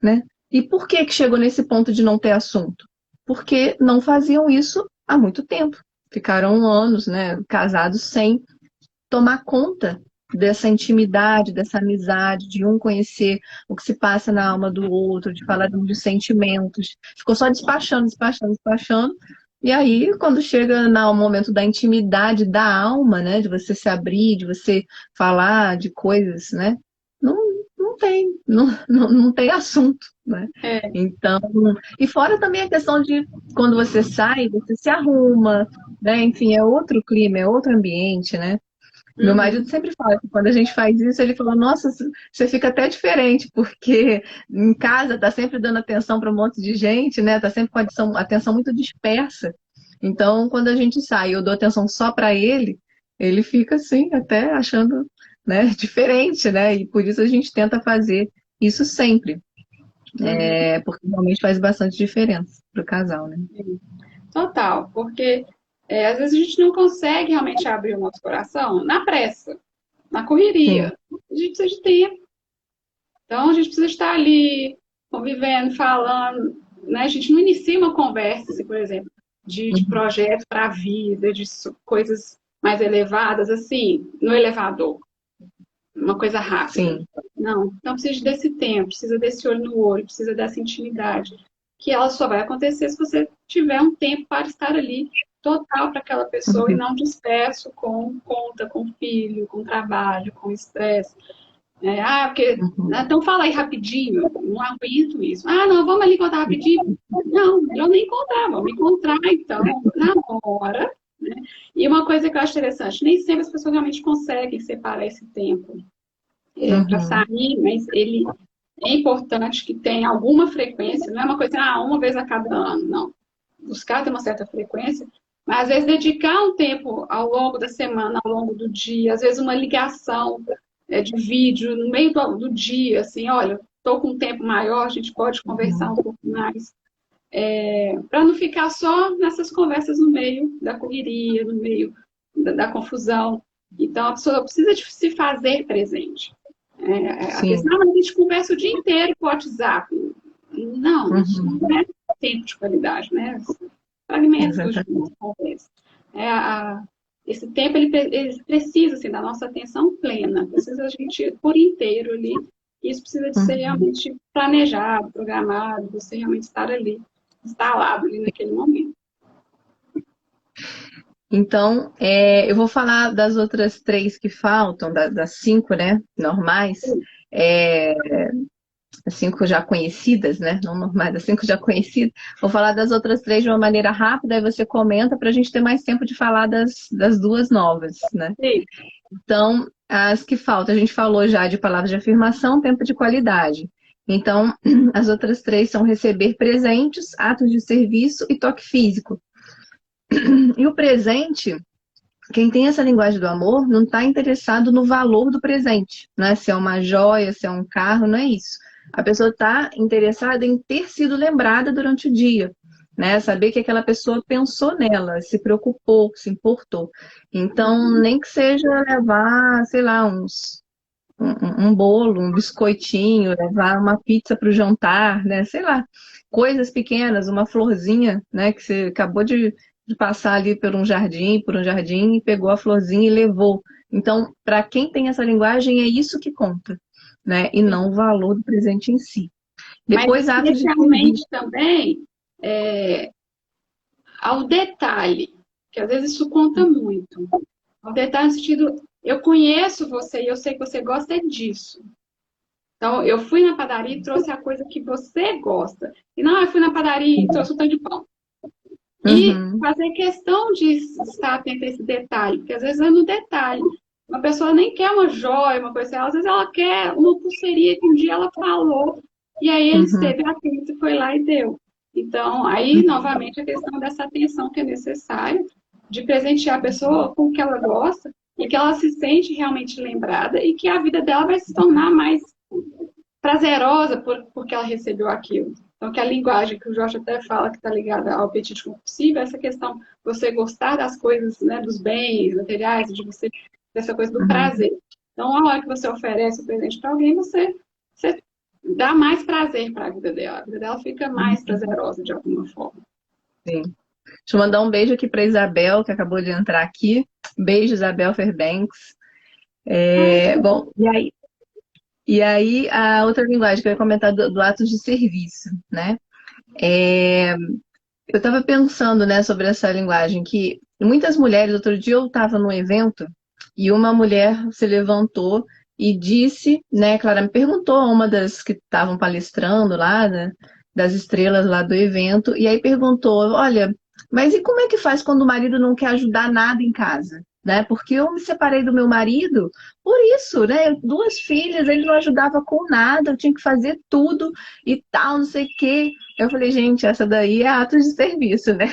né? E por que que chegou nesse ponto de não ter assunto? Porque não faziam isso há muito tempo. Ficaram anos, né, casados sem tomar conta dessa intimidade, dessa amizade, de um conhecer o que se passa na alma do outro, de falar de sentimentos. Ficou só despachando, despachando, despachando. E aí, quando chega no momento da intimidade da alma, né, de você se abrir, de você falar de coisas, né, não, não tem assunto, né? É. Então, e fora também a questão de quando você sai, você se arruma, né? Enfim, é outro clima, é outro ambiente, né? Meu marido Uhum. sempre fala que quando a gente faz isso, ele falou, nossa, você fica até diferente, porque em casa tá sempre dando atenção para um monte de gente, né? Tá sempre com atenção muito dispersa. Então, quando a gente sai, eu dou atenção só para ele fica assim, até achando, né, diferente, né? E por isso a gente tenta fazer isso sempre, Uhum. porque realmente faz bastante diferença para o casal, né? Total, porque às vezes a gente não consegue realmente abrir o nosso coração na pressa, na Sim. correria. A gente precisa de tempo. Então a gente precisa estar ali convivendo, falando, né? A gente não inicia uma conversa, assim, por exemplo, de Uhum. projetos para a vida, de coisas mais elevadas, assim, no elevador, uma coisa rápida. Sim. Não, então precisa desse tempo, precisa desse olho no olho, precisa dessa intimidade, que ela só vai acontecer se você tiver um tempo para estar ali total para aquela pessoa e Uhum. não disperso com conta, com filho, com trabalho, com estresse. Porque. Uhum. Então fala aí rapidinho, não aguento isso. Ah, não, vamos ali contar rapidinho. Não, melhor nem contar, vamos encontrar então, na hora. Né? E uma coisa que eu acho interessante, nem sempre as pessoas realmente conseguem separar esse tempo para Uhum. sair, mas ele é importante que tenha alguma frequência, não é uma coisa, uma vez a cada ano, não. Buscar ter uma certa frequência, mas às vezes dedicar um tempo ao longo da semana, ao longo do dia, às vezes uma ligação de vídeo no meio do dia, assim, olha, estou com um tempo maior, a gente pode conversar um Uhum. pouco mais, para não ficar só nessas conversas no meio da correria, no meio da confusão. Então, a pessoa precisa de se fazer presente. A Sim. questão é que a gente conversa o dia inteiro com o WhatsApp. Não, isso Uhum. não é tempo de qualidade, né? Fragmentos de Exatamente. conversa. Esse tempo ele precisa assim, da nossa atenção plena, precisa a gente por inteiro ali. Isso precisa de ser Uhum. realmente planejado, programado, você realmente estar ali, instalado ali naquele momento. Então, eu vou falar das outras três que faltam, das cinco, né, normais, é, as cinco já conhecidas, né, não normais, as cinco já conhecidas. Vou falar das outras três de uma maneira rápida, aí você comenta para a gente ter mais tempo de falar das duas novas, né? Sim, Então, as que faltam, a gente falou já de palavras de afirmação, tempo de qualidade. Então, as outras três são receber presentes, atos de serviço e toque físico. E o presente, quem tem essa linguagem do amor não está interessado no valor do presente, né? Se é uma joia, se é um carro, não é isso. A pessoa está interessada em ter sido lembrada durante o dia, né? Saber que aquela pessoa pensou nela, se preocupou, se importou. Então, nem que seja levar, sei lá, um bolo, um biscoitinho, levar uma pizza para o jantar, né? Sei lá, coisas pequenas, uma florzinha, né? Que você acabou de passar ali por um jardim e pegou a florzinha e levou. Então, para quem tem essa linguagem, é isso que conta, né? E sim. não o valor do presente em si. Mas Depois, atos de especialmente serviço. também ao detalhe, que às vezes isso conta muito. Ao detalhe no sentido, eu conheço você e eu sei que você gosta disso. Então, eu fui na padaria e trouxe a coisa que você gosta. E não, eu fui na padaria e trouxe o tanto de pão. E Uhum, fazer questão de estar atento a esse detalhe, porque às vezes é no detalhe. Uma pessoa nem quer uma joia, uma coisa assim, às vezes ela quer uma pulseirinha que um dia ela falou, e aí ele uhum, esteve atento e foi lá e deu. Então, aí, novamente, a questão dessa atenção que é necessária, de presentear a pessoa com o que ela gosta, e que ela se sente realmente lembrada, e que a vida dela vai se tornar mais prazerosa porque ela recebeu aquilo. Então, que a linguagem que o Jorge até fala que está ligada ao apetite compulsivo, essa questão de você gostar das coisas, né, dos bens materiais, de você dessa coisa do uhum, prazer. Então, a hora que você oferece o presente para alguém, você dá mais prazer para a vida dela fica mais uhum. prazerosa de alguma forma. Sim. Deixa eu mandar um beijo aqui para Isabel, que acabou de entrar aqui. Beijo, Isabel Fairbanks. Ai, que legal. Bom, e aí, a outra linguagem que eu ia comentar do ato de serviço, né? É, eu estava pensando, né, sobre essa linguagem, que muitas mulheres, outro dia eu estava num evento e uma mulher se levantou e disse, né, Clara, me perguntou a uma das que estavam palestrando lá, né, das estrelas lá do evento, e aí perguntou, olha, mas e como é que faz quando o marido não quer ajudar nada em casa? Né? Porque eu me separei do meu marido por isso, né? Duas filhas, ele não ajudava com nada, eu tinha que fazer tudo e tal, não sei o quê. Eu falei, gente, essa daí é ato de serviço, né?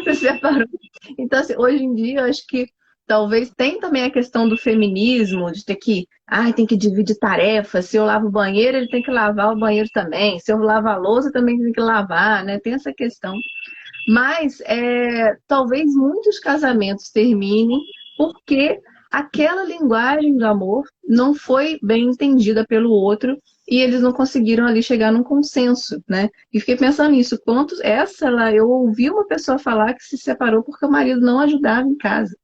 Você separou. Então, assim, hoje em dia, eu acho que Talvez tem também a questão do feminismo, de ter que, ai, tem que dividir tarefas. Se eu lavo o banheiro, ele tem que lavar o banheiro também. Se eu lavo a louça, também tem que lavar, né? Tem essa questão. Mas talvez muitos casamentos terminem porque aquela linguagem do amor não foi bem entendida pelo outro e eles não conseguiram ali chegar num consenso, né? E fiquei pensando nisso, eu ouvi uma pessoa falar que se separou porque o marido não ajudava em casa.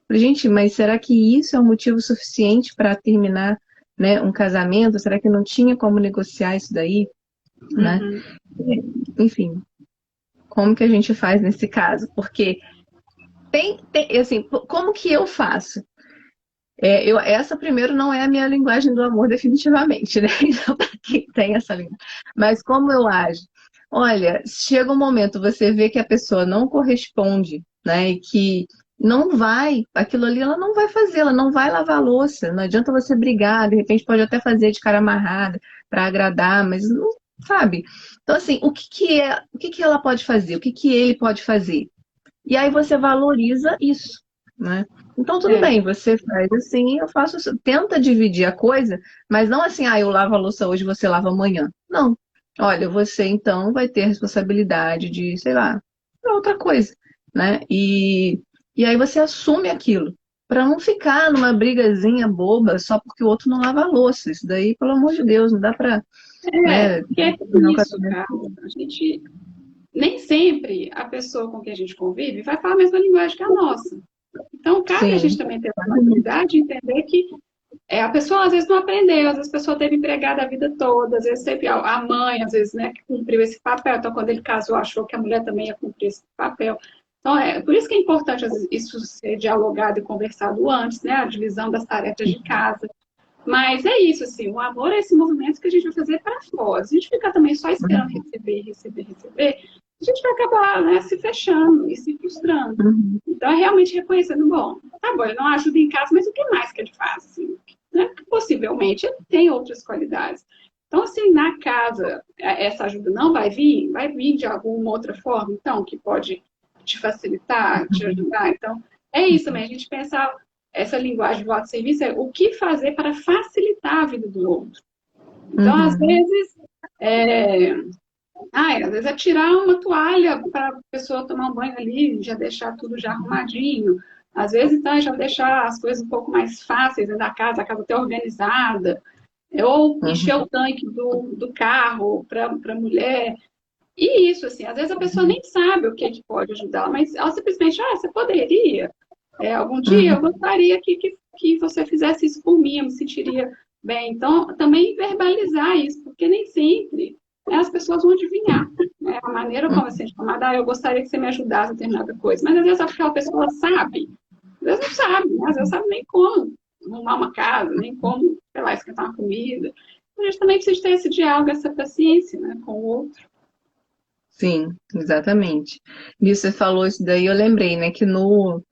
Falei, gente, mas será que isso é um motivo suficiente para terminar, né, um casamento? Será que não tinha como negociar isso daí, né? Uhum. Enfim, como que a gente faz nesse caso? Porque assim, como que eu faço? Essa, primeiro, não é a minha linguagem do amor, definitivamente, né? Então, para quem tem essa linguagem. Mas como eu ajo? Olha, chega um momento, você vê que a pessoa não corresponde, né? E que não vai, aquilo ali ela não vai fazer, ela não vai lavar a louça. Não adianta você brigar, de repente pode até fazer de cara amarrada para agradar, mas não sabe. Então, assim, o que que ela pode fazer? O que que ele pode fazer? E aí você valoriza isso, né? Então, tudo É, bem, você faz assim, eu faço assim. Tenta dividir a coisa, mas não assim, eu lavo a louça hoje, você lava amanhã. Não. Olha, você então vai ter a responsabilidade de, sei lá, outra coisa, né? E aí você assume aquilo, para não ficar numa brigazinha boba só porque o outro não lava a louça. Isso daí, pelo amor de Deus, não dá para, né, porque é não isso, cara. A gente nem sempre a pessoa com quem a gente convive vai falar a mesma linguagem que a nossa. Então, cabe a gente Sim. também ter a maturidade de entender que a pessoa às vezes não aprendeu, às vezes a pessoa teve empregada a vida toda, às vezes teve a mãe, às vezes, né, que cumpriu esse papel. Então, quando ele casou, achou que a mulher também ia cumprir esse papel. Então, por isso que é importante às vezes, isso ser dialogado e conversado antes, né, a divisão das tarefas de casa. Mas é isso, assim, o amor é esse movimento que a gente vai fazer para fora. Se a gente ficar também só esperando receber, receber, receber, a gente vai acabar, né, se fechando e se frustrando. Uhum. Então, é realmente reconhecendo, bom, tá bom, ele não ajuda em casa, mas o que mais que ele faz? Assim, né? Possivelmente ele tem outras qualidades. Então, assim, na casa, essa ajuda não vai vir de alguma outra forma, então, que pode te facilitar, te ajudar. Então, é isso também, a gente pensar essa linguagem de voto de serviço é o que fazer para facilitar a vida do outro. Então, às Uhum. vezes, às vezes é tirar uma toalha para a pessoa tomar um banho ali, já deixar tudo já arrumadinho. Às vezes, então, é já deixar as coisas um pouco mais fáceis dentro da casa, a casa até organizada. Ou encher Uhum. o tanque do carro para a mulher. E isso, assim, às vezes a pessoa nem sabe o que, que pode ajudar, mas ela simplesmente, você poderia. Algum dia Uhum. eu gostaria que você fizesse isso por mim, eu me sentiria bem. Então, também verbalizar isso, porque nem sempre, né, as pessoas vão adivinhar, né, a maneira como você chamada, eu gostaria que você me ajudasse a determinada coisa. Mas às vezes aquela pessoa sabe, às vezes não sabe, né, às vezes sabe nem como arrumar uma casa, nem como, sei lá, esquentar uma comida. Então, a gente também precisa ter esse diálogo, essa paciência, né, com o outro. Sim, exatamente. E você falou isso daí, eu lembrei, né, que no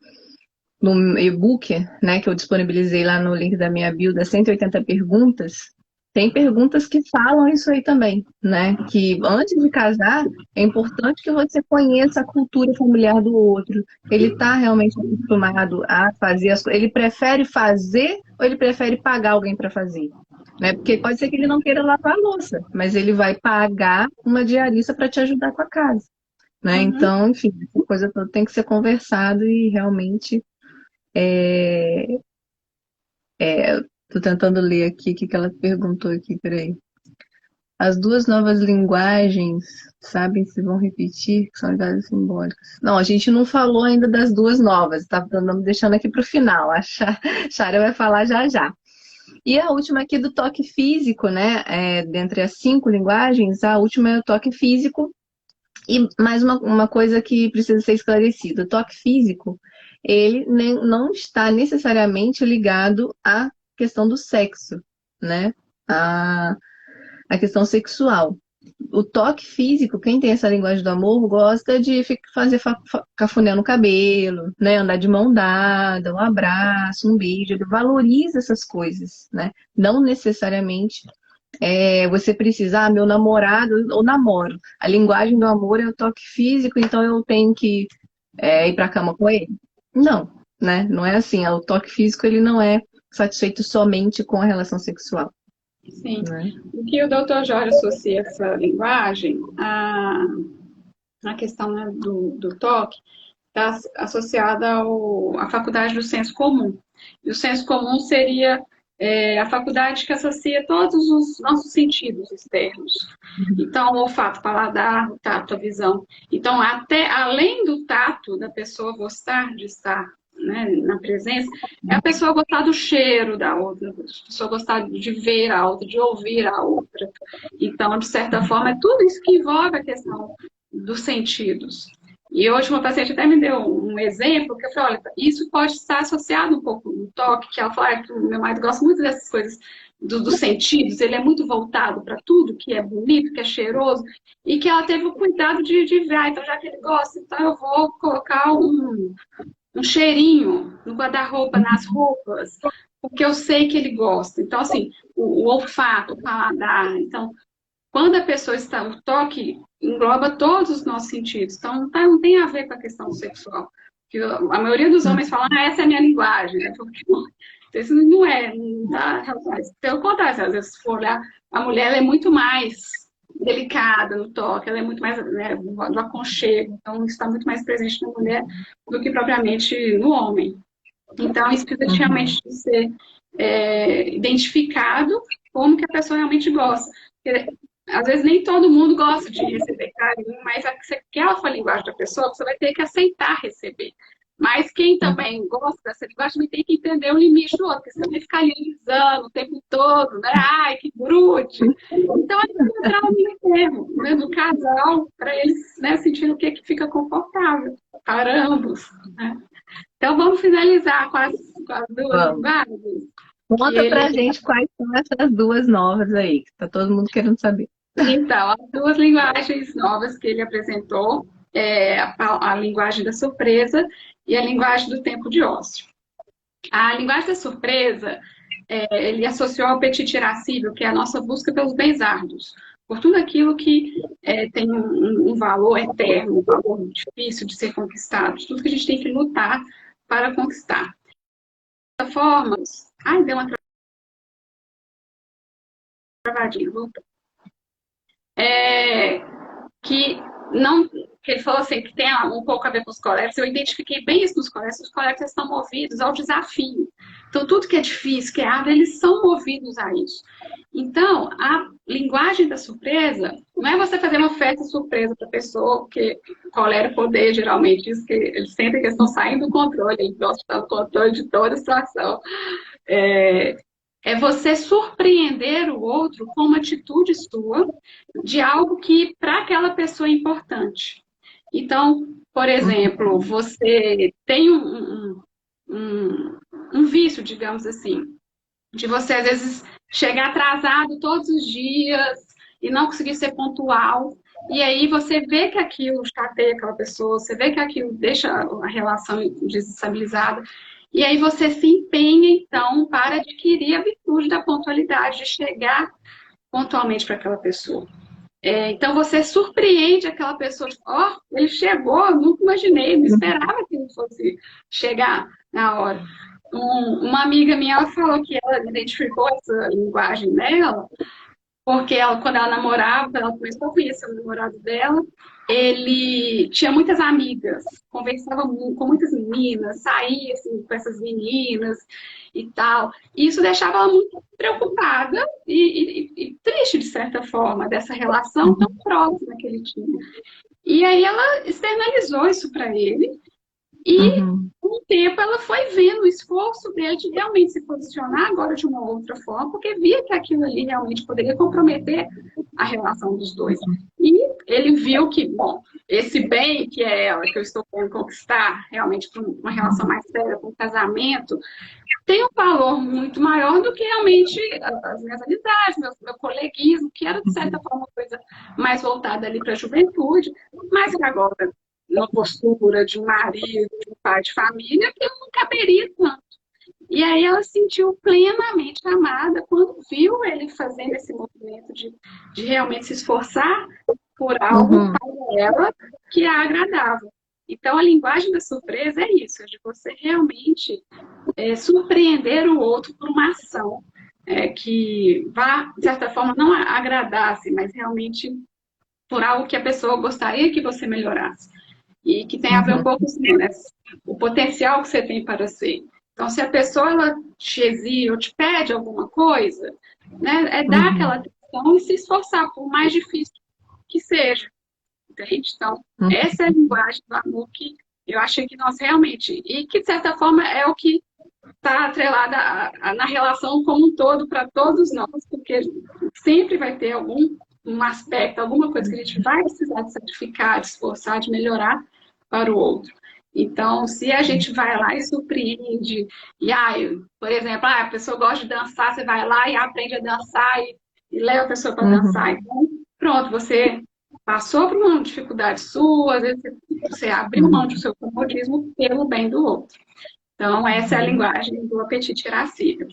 e-book, né, que eu disponibilizei lá no link da minha bio, das 180 perguntas, tem perguntas que falam isso aí também, né? Que antes de casar, é importante que você conheça a cultura familiar do outro. Ele está realmente acostumado a fazer as coisas. Ele prefere fazer ou ele prefere pagar alguém para fazer? Né? Porque pode ser que ele não queira lavar a louça, mas ele vai pagar uma diarista para te ajudar com a casa. Né? Uhum. Então, enfim, essa coisa toda tem que ser conversado e realmente tô tentando ler aqui o que ela perguntou aqui, peraí. As duas novas linguagens sabem se vão repetir, que são linguagens simbólicas. Não, a gente não falou ainda das duas novas, tá deixando aqui para o final. A Chara vai falar já já. E a última aqui do toque físico, né? Dentre as 5 linguagens, a última é o toque físico. E mais uma coisa que precisa ser esclarecida: o toque físico, ele não está necessariamente ligado à questão do sexo, né? A questão sexual. O toque físico, quem tem essa linguagem do amor, gosta de fazer cafuné no cabelo, né? Andar de mão dada, um abraço, um beijo. Ele valoriza essas coisas, né? Não necessariamente você precisa, meu namorado, ou namoro. A linguagem do amor é o toque físico, então eu tenho que ir pra cama com ele? Não. né? Não é assim, o toque físico ele não é satisfeito somente com a relação sexual, Sim. né? O que o Dr. Jorge associa essa linguagem à questão, né, do toque está associada à faculdade do senso comum. E o senso comum seria a faculdade que associa todos os nossos sentidos externos. Então, o olfato, o paladar, o tato, a visão. Então, até além do tato da pessoa gostar de estar, né, na presença, é a pessoa gostar do cheiro da outra, a pessoa gostar de ver a outra, de ouvir a outra. Então, de certa forma, é tudo isso que envolve a questão dos sentidos. E hoje uma paciente até me deu um exemplo, que eu falei, olha, isso pode estar associado um pouco no toque, que ela fala que o meu marido gosta muito dessas coisas dos sentidos, ele é muito voltado para tudo que é bonito, que é cheiroso, e que ela teve o cuidado de ver, então já que ele gosta, então eu vou colocar um cheirinho no guarda-roupa, nas roupas, porque eu sei que ele gosta. Então, assim, o olfato, o paladar, então quando a pessoa está, o toque engloba todos os nossos sentidos. Então, não tem a ver com a questão sexual. Que a maioria dos homens fala, essa é a minha linguagem. Né? Então, isso não é, não está relacionado. Pelo contrário, às vezes, se for olhar, a mulher ela é muito mais delicada no toque, ela é muito mais, né, do aconchego. Então, isso está muito mais presente na mulher do que propriamente no homem. Então, isso precisa realmente ser identificado como que a pessoa realmente gosta. Porque, às vezes nem todo mundo gosta de receber carinho, mas se aquela for a linguagem da pessoa, você vai ter que aceitar receber. Mas quem também gosta dessa linguagem também tem que entender o limite do outro, porque você vai ficar ali alisando o tempo todo, né? Ai, que grude. Então, tem que encontrar um meio termo, né, do casal, para eles, né, sentirem o que fica confortável para ambos. Né? Então, vamos finalizar com as duas Vamos. linguagens. Conta pra gente quais são essas duas novas aí, que tá todo mundo querendo saber. Então, as duas linguagens novas que ele apresentou é a linguagem da surpresa e a linguagem do tempo de ócio. A linguagem da surpresa, ele associou ao apetite irascível, que é a nossa busca pelos bens árduos, por tudo aquilo que tem um valor eterno, um valor difícil de ser conquistado, tudo que a gente tem que lutar para conquistar. De formas, ai, deu uma travadinha, voltou. Que não, que ele falou assim, que tem um pouco a ver com os colegas, eu identifiquei bem isso nos colegas, os colegas estão movidos ao desafio. Então, tudo que é difícil, que é árduo, eles são movidos a isso. Então, a linguagem da surpresa não é você fazer uma festa surpresa para a pessoa, porque colera o poder, geralmente, diz que eles sentem que eles estão saindo do controle, eles gostam de estar no controle de toda a situação. É você surpreender o outro com uma atitude sua de algo que para aquela pessoa é importante. Então, por exemplo, você tem um vício, digamos assim, de você às vezes chegar atrasado todos os dias e não conseguir ser pontual. E aí você vê que aquilo chateia aquela pessoa, você vê que aquilo deixa a relação desestabilizada. E aí você se empenha, então, para adquirir a virtude da pontualidade, de chegar pontualmente para aquela pessoa. Então você surpreende aquela pessoa, ó, oh, ele chegou, eu nunca imaginei, não esperava que ele fosse chegar na hora. Uma amiga minha, ela falou que ela identificou essa linguagem dela, porque ela, quando ela namorava, ela começou a conhecer o namorado dela, ele tinha muitas amigas, conversava com muitas meninas, saía assim, com essas meninas e tal. E isso deixava ela muito preocupada e triste, de certa forma, dessa relação tão próxima que ele tinha. E aí ela externalizou isso para ele, e com o tempo ela foi vendo o esforço dele de realmente se posicionar agora de uma outra forma, porque via que aquilo ali realmente poderia comprometer a relação dos dois. E ele viu que, bom, esse bem que é ela, que eu estou querendo conquistar realmente para uma relação mais séria, para um casamento, tem um valor muito maior do que realmente as minhas amizades, meu coleguismo, que era, de certa forma, uma coisa mais voltada ali para a juventude, mas agora uma postura de um marido, de um pai de família, que não caberia tanto. E aí ela se sentiu plenamente amada quando viu ele fazendo esse movimento de realmente se esforçar por algo para ela que a agradava. Então, a linguagem da surpresa é isso, é de você realmente surpreender o outro por uma ação que vá, de certa forma, não agradasse, mas realmente por algo que a pessoa gostaria que você melhorasse. E que tem a ver um Uhum, pouco assim, né? O potencial que você tem para ser. Então, se a pessoa ela te exige ou te pede alguma coisa, né, é dar aquela uhum, atenção e se esforçar, por mais difícil que seja. Entende? Então, uhum, essa é a linguagem do amor que eu achei que nós realmente, e que de certa forma é o que está atrelada na relação como um todo para todos nós, porque sempre vai ter algum um aspecto, alguma coisa que a gente vai precisar de sacrificar, de esforçar, de melhorar para o outro. Então, se a gente vai lá e surpreende, e por exemplo, a pessoa gosta de dançar, você vai lá e aprende a dançar e leva a pessoa para dançar. uhum, Então, pronto, você passou por uma dificuldade sua, às vezes você abriu mão do uhum, seu comodismo pelo bem do outro. Então, essa é a uhum. linguagem do apetite irascível.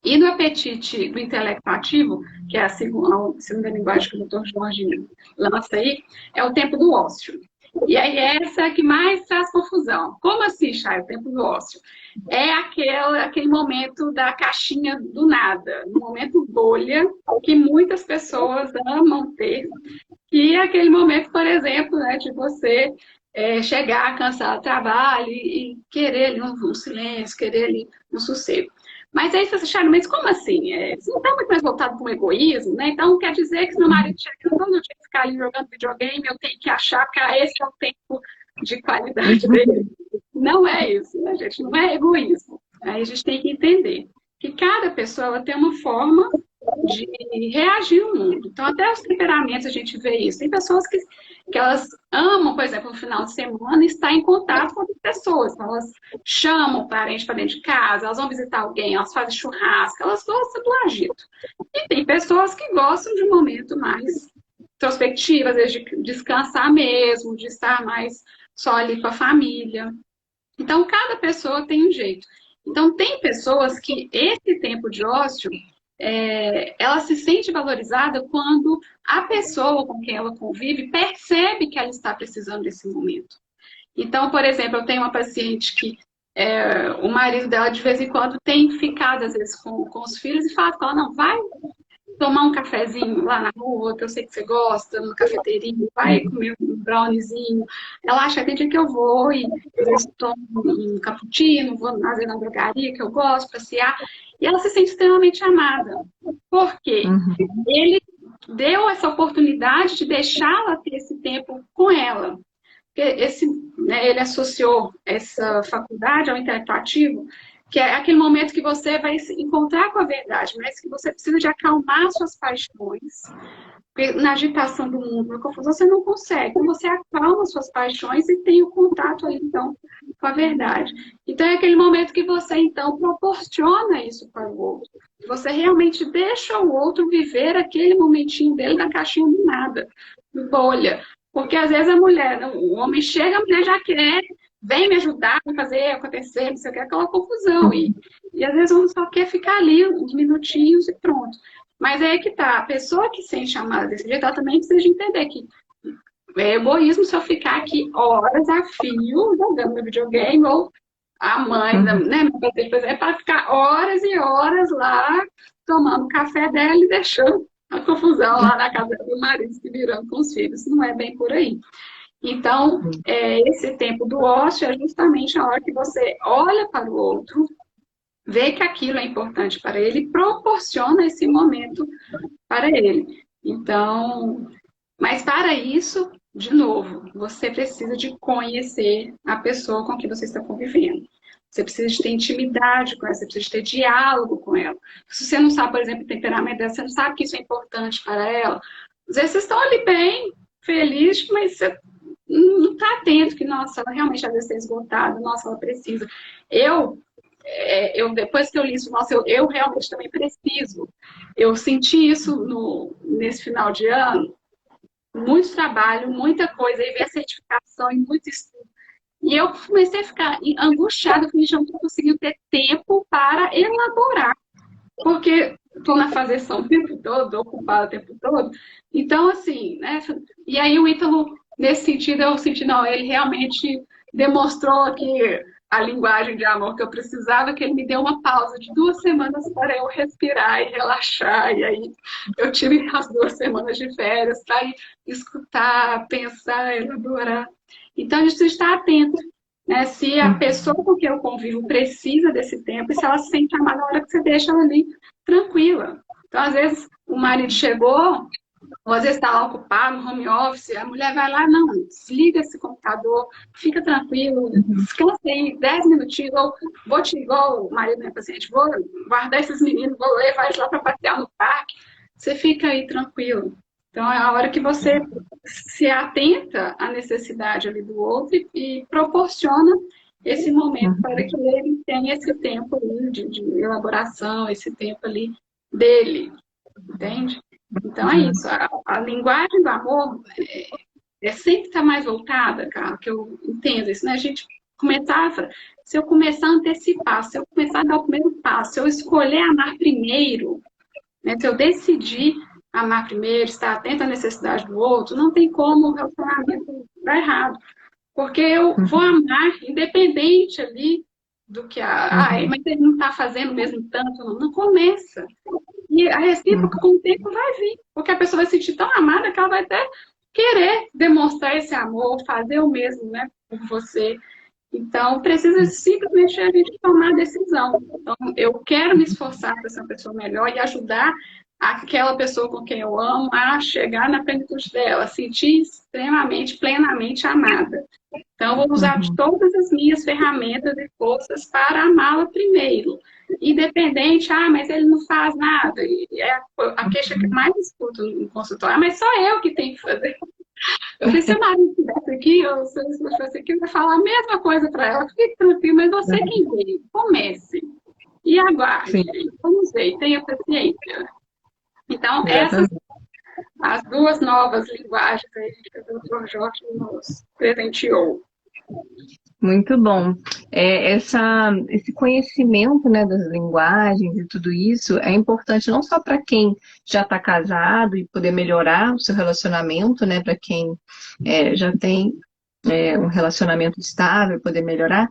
E no apetite do intelecto ativo, que é a segunda linguagem que o Dr. Jorge lança aí, é o tempo do ócio. E aí essa é a que mais traz confusão. Como assim, Chay, o tempo do ócio? É aquele momento da caixinha do nada, no momento bolha, que muitas pessoas amam ter, que é aquele momento, por exemplo, né, de você chegar cansado do trabalho e querer ali um silêncio, querer ali um sossego. Mas aí vocês acharam, mas como assim? Você não está muito mais voltado para o egoísmo, né? Então quer dizer que se meu marido chega todo dia e ficar ali jogando videogame, eu tenho que achar que esse é o tempo de qualidade dele. Não é isso, né, gente? Não é egoísmo. Aí a gente tem que entender que cada pessoa tem uma forma de reagir no mundo. Então, até os temperamentos a gente vê isso. Tem pessoas que elas amam, por exemplo, no final de semana, estar em contato com outras pessoas. Então, elas chamam o parente para dentro de casa, elas vão visitar alguém, elas fazem churrasco, elas gostam do agito. E tem pessoas que gostam de um momento mais introspectivo, às vezes de descansar mesmo, de estar mais só ali com a família. Então, cada pessoa tem um jeito. Então, tem pessoas que esse tempo de ócio, ela se sente valorizada quando a pessoa com quem ela convive percebe que ela está precisando desse momento. Então, por exemplo, eu tenho uma paciente que o marido dela, de vez em quando, tem ficado, às vezes, com os filhos e fala com ela, não, vai tomar um cafezinho lá na rua, que eu sei que você gosta, numa cafeteria, vai comer um browniezinho. Ela acha que tem dia que eu vou e às vezes tomo um cappuccino, vou às vezes na drogaria que eu gosto, passear. E ela se sente extremamente amada. Por quê? Uhum. Ele deu essa oportunidade de deixá-la ter esse tempo com ela. Porque ele associou essa faculdade ao intelecto ativo, que é aquele momento que você vai se encontrar com a verdade, mas que você precisa de acalmar suas paixões. Porque na agitação do mundo, na confusão, você não consegue. Então, você acalma suas paixões e tem o contato ali, então, com a verdade. Então, é aquele momento que você, então, proporciona isso para o outro. Você realmente deixa o outro viver aquele momentinho dele na caixinha do nada, bolha. Porque, às vezes, a mulher, o homem chega, a mulher já quer, vem me ajudar a fazer acontecer, não sei o que, aquela confusão. E às vezes, o homem só quer ficar ali uns minutinhos e pronto. Mas é aí que tá, a pessoa que sente amada desse jeito, ela também precisa de entender que é egoísmo se eu ficar aqui horas a fio jogando no videogame, ou a mãe, Uhum. né, é para ficar horas e horas lá tomando café dela e deixando a confusão lá na casa do marido se virando com os filhos. Não é bem por aí. Então, esse tempo do ócio é justamente a hora que você olha para o outro, vê que aquilo é importante para ele e proporciona esse momento para ele. Então, mas para isso, de novo, você precisa de conhecer a pessoa com que você está convivendo. Você precisa de ter intimidade com ela, você precisa de ter diálogo com ela. Se você não sabe, por exemplo, o temperamento dela, você não sabe que isso é importante para ela, às vezes vocês estão ali bem, felizes, mas você não está atento que, nossa, ela realmente às vezes está esgotada, nossa, ela precisa. Depois que eu li isso, nossa, eu realmente também preciso. Eu senti isso nesse final de ano, muito trabalho, muita coisa, aí veio a certificação e muito estudo. E eu comecei a ficar angustiada, porque eu não estou conseguindo ter tempo para elaborar, porque estou na fazeção o tempo todo, ocupada o tempo todo. Então, assim, né? E aí o Ítalo nesse sentido, eu senti, não, ele realmente demonstrou que a linguagem de amor que eu precisava, que ele me deu uma pausa de 2 semanas para eu respirar e relaxar. E aí eu tive as 2 semanas de férias para escutar, pensar, elaborar. Então, a gente precisa estar atento, né? Se a pessoa com quem eu convivo precisa desse tempo e se ela se sente amada na hora que você deixa ela ali tranquila. Então, às vezes, o marido chegou, ou às vezes está lá ocupado, no home office, a mulher vai lá, não, desliga esse computador, fica tranquilo, descansa aí 10 minutinhos, ou vou te, igual o marido da minha paciente, vou guardar esses meninos, vou levar eles lá para passear no parque, você fica aí tranquilo. Então é a hora que você se atenta à necessidade ali do outro e proporciona esse momento para que ele tenha esse tempo ali de elaboração, esse tempo ali dele, entende? Então é isso, a linguagem do amor sempre está mais voltada, cara, que eu entendo isso, né? A gente começava, se eu começar a antecipar, se eu começar a dar o primeiro passo, se eu escolher amar primeiro, né? Se eu decidir amar primeiro, estar atento à necessidade do outro, não tem como o relacionamento dar errado. Porque eu vou amar, independente ali do que mas ele não está fazendo mesmo tanto, não começa. E a recíproca, com o tempo, vai vir. Porque a pessoa vai se sentir tão amada que ela vai até querer demonstrar esse amor, fazer o mesmo, né, por você. Então, precisa simplesmente a gente tomar a decisão. Então, eu quero me esforçar para ser uma pessoa melhor e ajudar aquela pessoa com quem eu amo a chegar na plenitude dela, a sentir extremamente, plenamente amada. Então, eu vou usar de todas as minhas ferramentas e forças para amá-la primeiro. Independente, mas ele não faz nada. E é a queixa que eu mais escuto no consultório, mas só eu que tenho que fazer. Eu falei, se o marido estivesse aqui, ou se eu estivesse aqui, eu ia falar a mesma coisa para ela. Fique tranquilo, mas você quem veio, comece. E aguarde. Sim. Vamos ver, tenha paciência. Então, essas as 2 novas linguagens aí que o Dr. Jorge nos presenteou. Muito bom. Esse conhecimento, né, das linguagens e tudo isso é importante não só para quem já está casado e poder melhorar o seu relacionamento, né, para quem já tem um relacionamento estável, poder melhorar,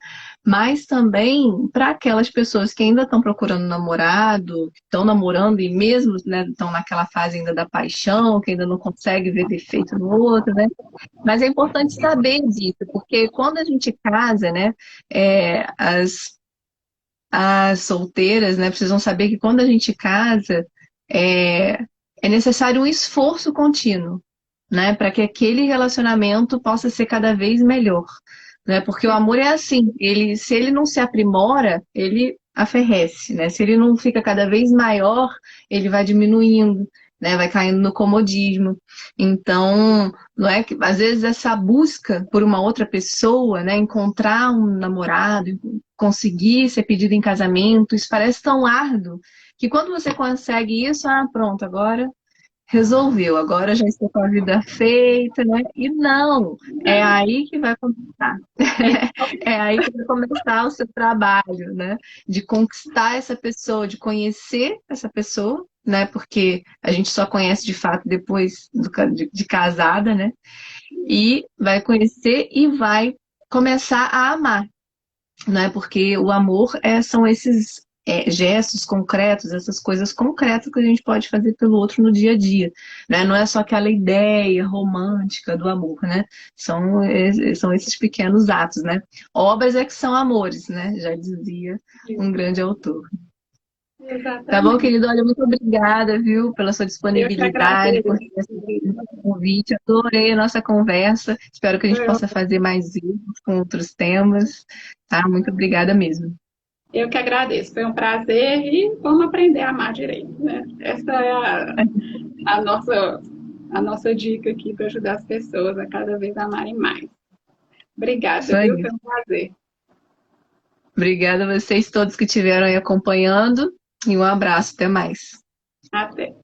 mas também para aquelas pessoas que ainda estão procurando namorado, que estão namorando e mesmo, né, estão naquela fase ainda da paixão, que ainda não consegue ver defeito no outro, né? Mas é importante saber disso, porque quando a gente casa, né, as solteiras, né, precisam saber que quando a gente casa, é, é necessário um esforço contínuo, né, para que aquele relacionamento possa ser cada vez melhor, né, porque o amor é assim, se ele não se aprimora, ele aferrece, né, se ele não fica cada vez maior, ele vai diminuindo, né, vai caindo no comodismo. Então, não é que às vezes essa busca por uma outra pessoa, né, encontrar um namorado, conseguir ser pedido em casamento, isso parece tão árduo que quando você consegue isso, pronto, agora resolveu, agora já estou com a vida feita, né? E não, é aí que vai começar. É aí que vai começar o seu trabalho, né? De conquistar essa pessoa, de conhecer essa pessoa, né? Porque a gente só conhece de fato depois de casada, né? E vai conhecer e vai começar a amar, né? Porque o amor são esses gestos concretos, essas coisas concretas que a gente pode fazer pelo outro no dia a dia, né? Não é só aquela ideia romântica do amor, né? São esses pequenos atos, né? Obras é que são amores, né? Já dizia um grande autor. Exatamente. Tá bom, querido? Olha, muito obrigada, viu, pela sua disponibilidade, por esse convite. Adorei a nossa conversa. Espero que a gente possa fazer mais vídeos com outros temas. Tá? Muito obrigada mesmo. Eu que agradeço, foi um prazer e vamos aprender a amar direito, né? Essa é a nossa dica aqui para ajudar as pessoas a cada vez amarem mais. Obrigada, Isso aí. viu? Foi um prazer. Obrigada a vocês todos que estiveram aí acompanhando e um abraço, até mais. Até.